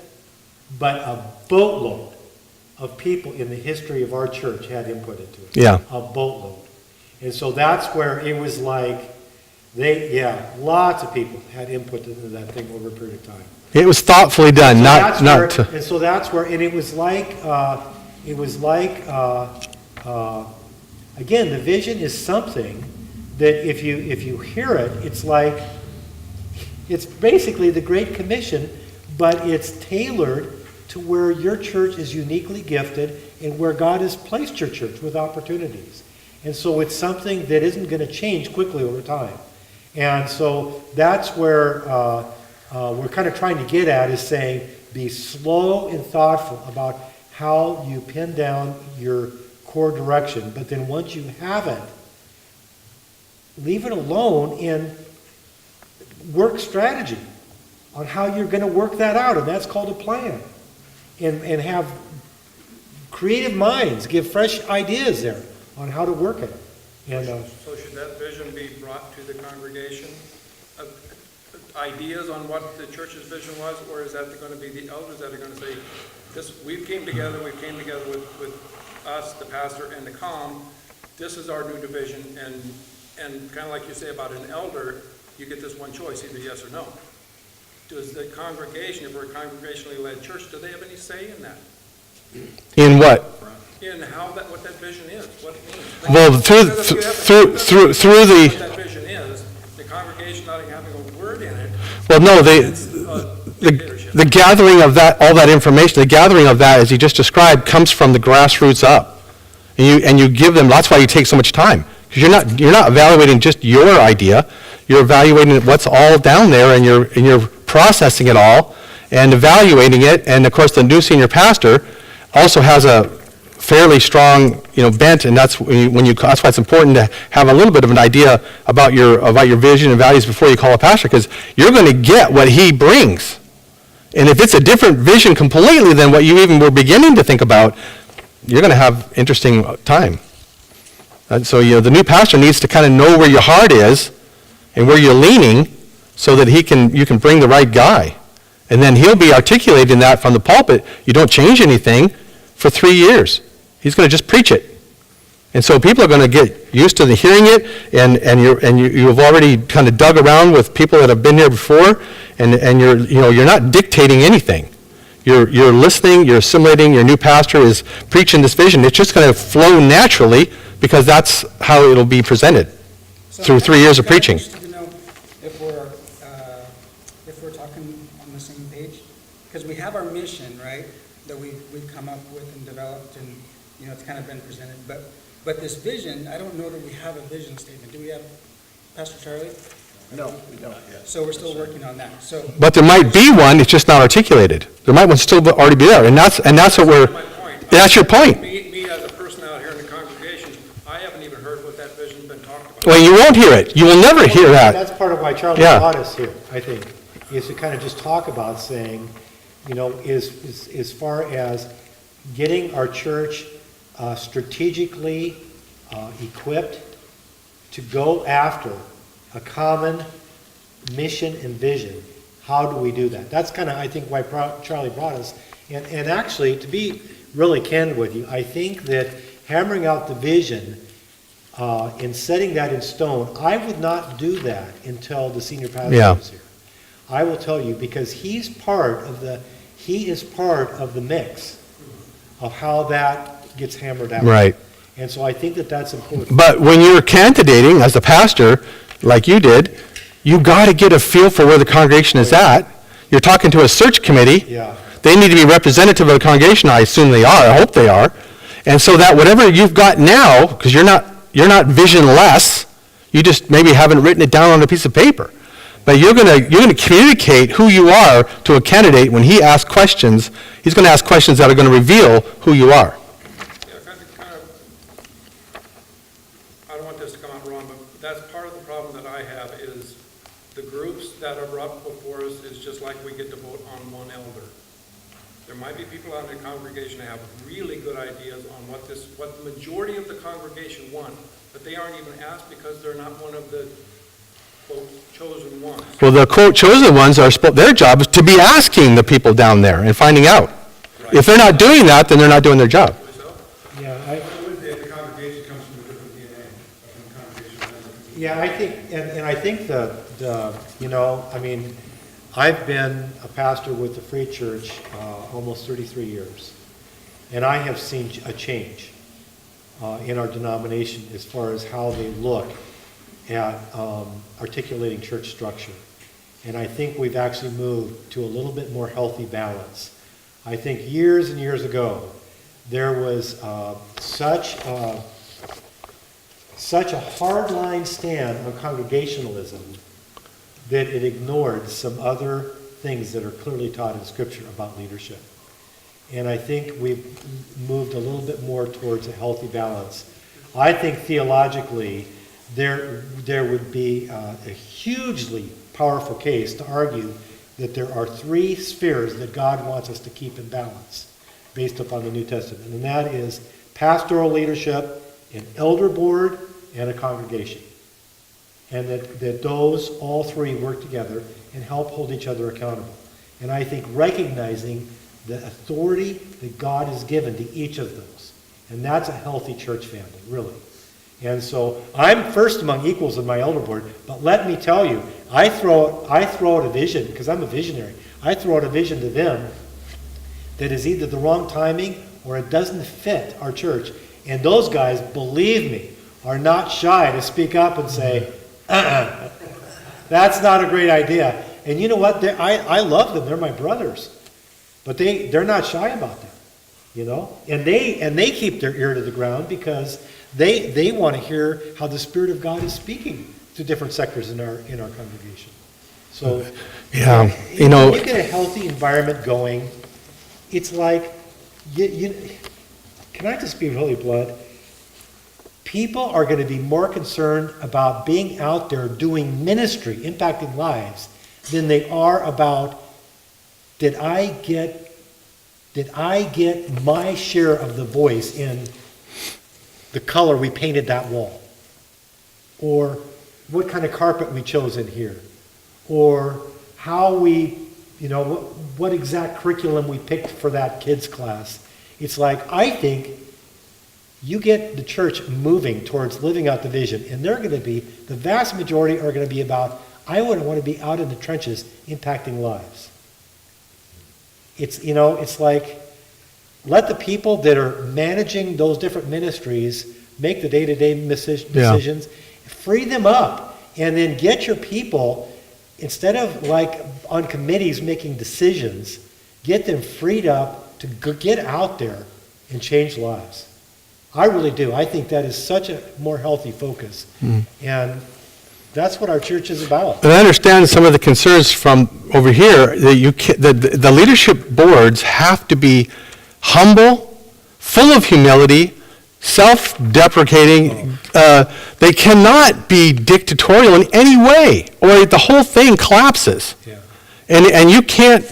but a boatload of people in the history of our church had input into it. Yeah. A boatload. And so that's where it was like, lots of people had input into that thing over a period of time. It was thoughtfully done, So not, that's not, where- to- And so that's where, and it was like, again, the vision is something that if you hear it, it's like, it's basically the Great Commission, but it's tailored to where your church is uniquely gifted and where God has placed your church with opportunities. And so it's something that isn't going to change quickly over time. And so that's where we're kind of trying to get at, is saying be slow and thoughtful about how you pin down your core direction. But then once you have it, leave it alone and work strategy on how you're going to work that out. And that's called a plan. And have creative minds, give fresh ideas there on how to work it. And So should that vision be brought to the congregation? Ideas on what the church's vision was, or is that going to be the elders that are going to say, "This, we came together with us, the pastor, and the comm. This is our new division," and kind of like you say about an elder, you get this one choice, either yes or no. Does the congregation, if we're a congregationally led church, do they have any say in that? in what? In what that vision is, what it means? Well, through Because if you have the, what that vision is, the congregation not even having a word in it, well, no, it's dictatorship. the gathering of that, all that information, the gathering of that, as you just described, comes from the grassroots up. And you give them, that's why you take so much time. Because you're not evaluating just your idea, you're evaluating what's all down there, and you're processing it all and evaluating it. And of course, the new senior pastor also has a fairly strong, bent, and that's that's why it's important to have a little bit of an idea about your vision and values before you call a pastor, because you're going to get what he brings. And if it's a different vision completely than what you even were beginning to think about, you're going to have interesting time. And so, the new pastor needs to kind of know where your heart is and where you're leaning, so that you can bring the right guy. And then he'll be articulating that from the pulpit. You don't change anything for 3 years. He's going to just preach it. And so people are going to get used to hearing it, and you've already kind of dug around with people that have been here before, and you're not dictating anything. You're listening, you're assimilating, your new pastor is preaching this vision. It's just going to flow naturally, because that's how it'll be presented through 3 years of preaching. I'm interested to know if we're talking on the same page, because we have our mission, right, that we've come up with and developed, and it's kind of been presented. But this vision, I don't know that we have a vision statement. Do we have, Pastor Charlie? No, we don't yet. So we're still working on that. So But there might be one, it's just not articulated. There might one still already be there, and that's what My point. that's your point. Me as a person out here in the congregation, I haven't even heard what that vision's been talked about. Well, you won't hear it. You will never hear that. that's part of why Charlie Yeah. brought us here, I think, is to kind of just talk about saying, is as far as getting our church strategically equipped to go after a common mission and vision. How do we do that? That's kind of, I think, why Charlie brought us. And actually, to be really candid with you, I think that hammering out the vision and setting that in stone, I would not do that until the senior pastor Yeah. is here. I will tell you, because he is part of the mix of how that gets hammered out. Right. And so I think that that's important. But when you're candidating as a pastor, like you did, you got to get a feel for where the congregation is at. You're talking to a search committee. Yeah. They need to be representative of the congregation. I assume they are. I hope they are. And so that whatever you've got now, because you're not visionless, you just maybe haven't written it down on a piece of paper. But you're gonna communicate who you are to a candidate when he asks questions. He's going to ask questions that are going to reveal who you are. Yeah, I don't want this to come out wrong, but that's part of the problem that I have is the groups that are brought before us is just like we get to vote on one elder. There might be people out in the congregation that have really good ideas on what the majority of the congregation want, but they aren't even asked because they're not one of the, quote, chosen ones. Well, the quote chosen ones their job is to be asking the people down there and finding out. Right. If they're not doing that, then they're not doing their job. Yeah, The congregation comes from a different DNA, from the congregation. Yeah, I think, and I think I've been a pastor with the Free Church almost 33 years, and I have seen a change in our denomination as far as how they look at articulating church structure. And I think we've actually moved to a little bit more healthy balance. I think years and years ago, there was such a hardline stand on congregationalism that it ignored some other things that are clearly taught in Scripture about leadership. And I think we've moved a little bit more towards a healthy balance. I think theologically, there would be a hugely powerful case to argue that there are three spheres that God wants us to keep in balance based upon the New Testament. And that is pastoral leadership, an elder board, and a congregation. And that those, all three, work together and help hold each other accountable. And I think recognizing the authority that God has given to each of those. And that's a healthy church family, really. And so I'm first among equals in my elder board, but let me tell you, I throw out a vision, because I'm a visionary. I throw out a vision to them that is either the wrong timing or it doesn't fit our church. And those guys, believe me, are not shy to speak up and say, that's not a great idea. And you know what? I love them. They're my brothers. But they're not shy about that, you know? And they keep their ear to the ground because they want to hear how the Spirit of God is speaking to different sectors in our congregation. So Yeah, when you get a healthy environment going, it's like, can I just be really blunt? People are going to be more concerned about being out there doing ministry, impacting lives, than they are about, did I get my share of the voice in the color we painted that wall? Or what kind of carpet we chose in here? Or how we, what exact curriculum we picked for that kids class? It's like, I think you get the church moving towards living out the vision, and they're going to be, the vast majority are going to be about, I would want to be out in the trenches impacting lives. It's like, let the people that are managing those different ministries make the day-to-day decisions, free them up, and then get your people, instead of like on committees making decisions, get them freed up to get out there and change lives. I really do. I think that is such a more healthy focus. And that's what our church is about. And I understand some of the concerns from over here that the leadership boards have to be humble, full of humility, self-deprecating. They cannot be dictatorial in any way, or the whole thing collapses. Yeah. And you can't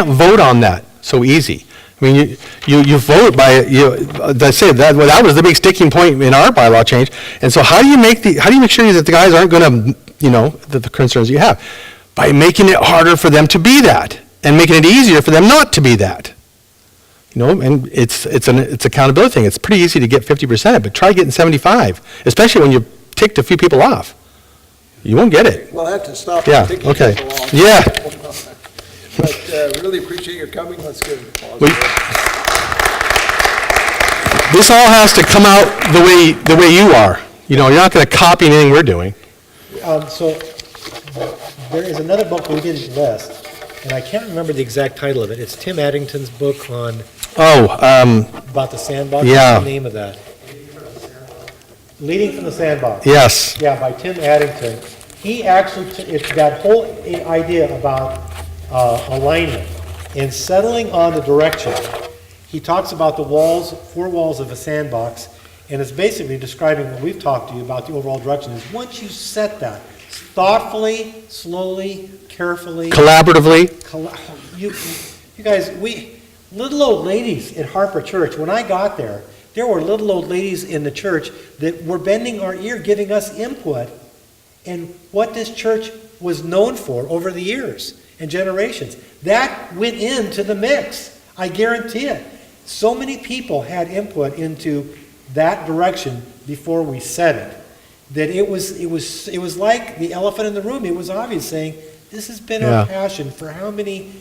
vote on that so easy. I mean, you vote by, I say that was the big sticking point in our bylaw change. And so how do you make sure that the guys aren't going to, the concerns you have? By making it harder for them to be that, and making it easier for them not to be that. And it's accountability thing. It's pretty easy to get 50%, but try getting 75, especially when you've ticked a few people off. You won't get it. Well, I have to stop. Yeah, Taking okay. this along. Yeah. But really appreciate your coming. Let's give a pause. We- This all has to come out the way you are. You know, you're not going to copy anything we're doing. So there is another book we didn't list, and I can't remember the exact title of it. It's Tim Addington's book on, about the sandbox. Yeah. What's the name of that? Leading from the Sandbox. Yes. Yeah, by Tim Addington. He actually, it's that whole idea about alignment and settling on the direction. He talks about the walls, 4 walls of a sandbox, and it's basically describing what we've talked to you about the overall direction. Is once you set that thoughtfully, slowly, carefully, Collaboratively. you guys, little old ladies at Harper Church, when I got there were little old ladies in the church that were bending our ear, giving us input in what this church was known for over the years and generations. That went into the mix. I guarantee it. So many people had input into that direction before we said it, that it was like the elephant in the room. It was obvious, saying, this has been our passion for how many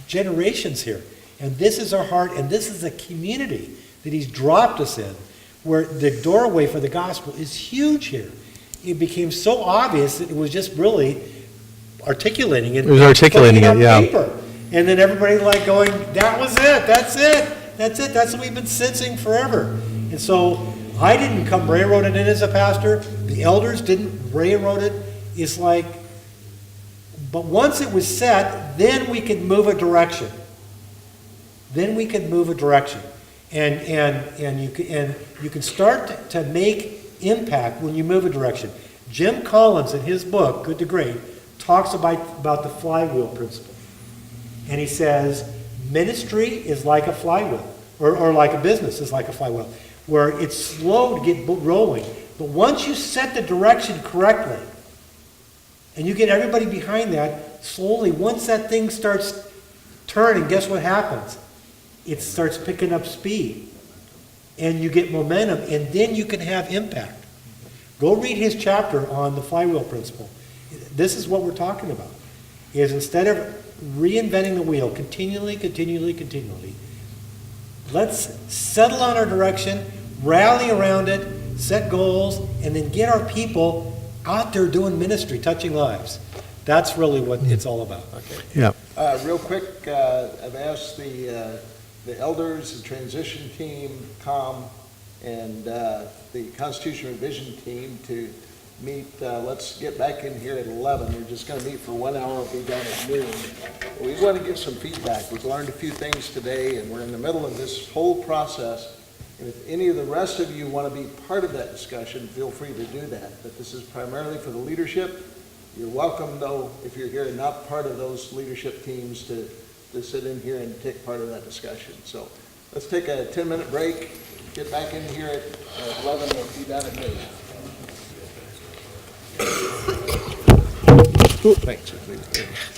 generations here, and this is our heart, and this is a community that he's dropped us in, where the doorway for the gospel is huge here. It became so obvious that it was just really articulating it. It was articulating putting it, on yeah. paper. And then everybody like going, that was it, that's it, that's it, that's what we've been sensing forever. And so I didn't come railroaded in as a pastor, the elders didn't railroad it. It's like, but once it was set, then we could move a direction. Then we could move a direction. And you can start to make impact when you move a direction. Jim Collins, in his book, Good to Great, talks about the flywheel principle. And he says, ministry is like a flywheel, or like a business is like a flywheel, where it's slow to get rolling. But once you set the direction correctly, and you get everybody behind that, slowly, once that thing starts turning, guess what happens? It starts picking up speed. And you get momentum, and then you can have impact. Go read his chapter on the flywheel principle. This is what we're talking about, is instead of reinventing the wheel continually, let's settle on our direction, rally around it, set goals, and then get our people out there doing ministry, touching lives. That's really what it's all about. Okay. Yeah. Real quick, I've asked the elders, the transition team, COM, and the Constitution Revision team to meet. Let's get back in here at 11. We're just going to meet for 1 hour. We'll be done at noon. We want to give some feedback. We've learned a few things today, and we're in the middle of this whole process. And if any of the rest of you want to be part of that discussion, feel free to do that. But this is primarily for the leadership. You're welcome, though, if you're here and not part of those leadership teams, to sit in here and take part of that discussion. So let's take a 10-minute break, get back in here at 11, we'll be done at noon. Thanks.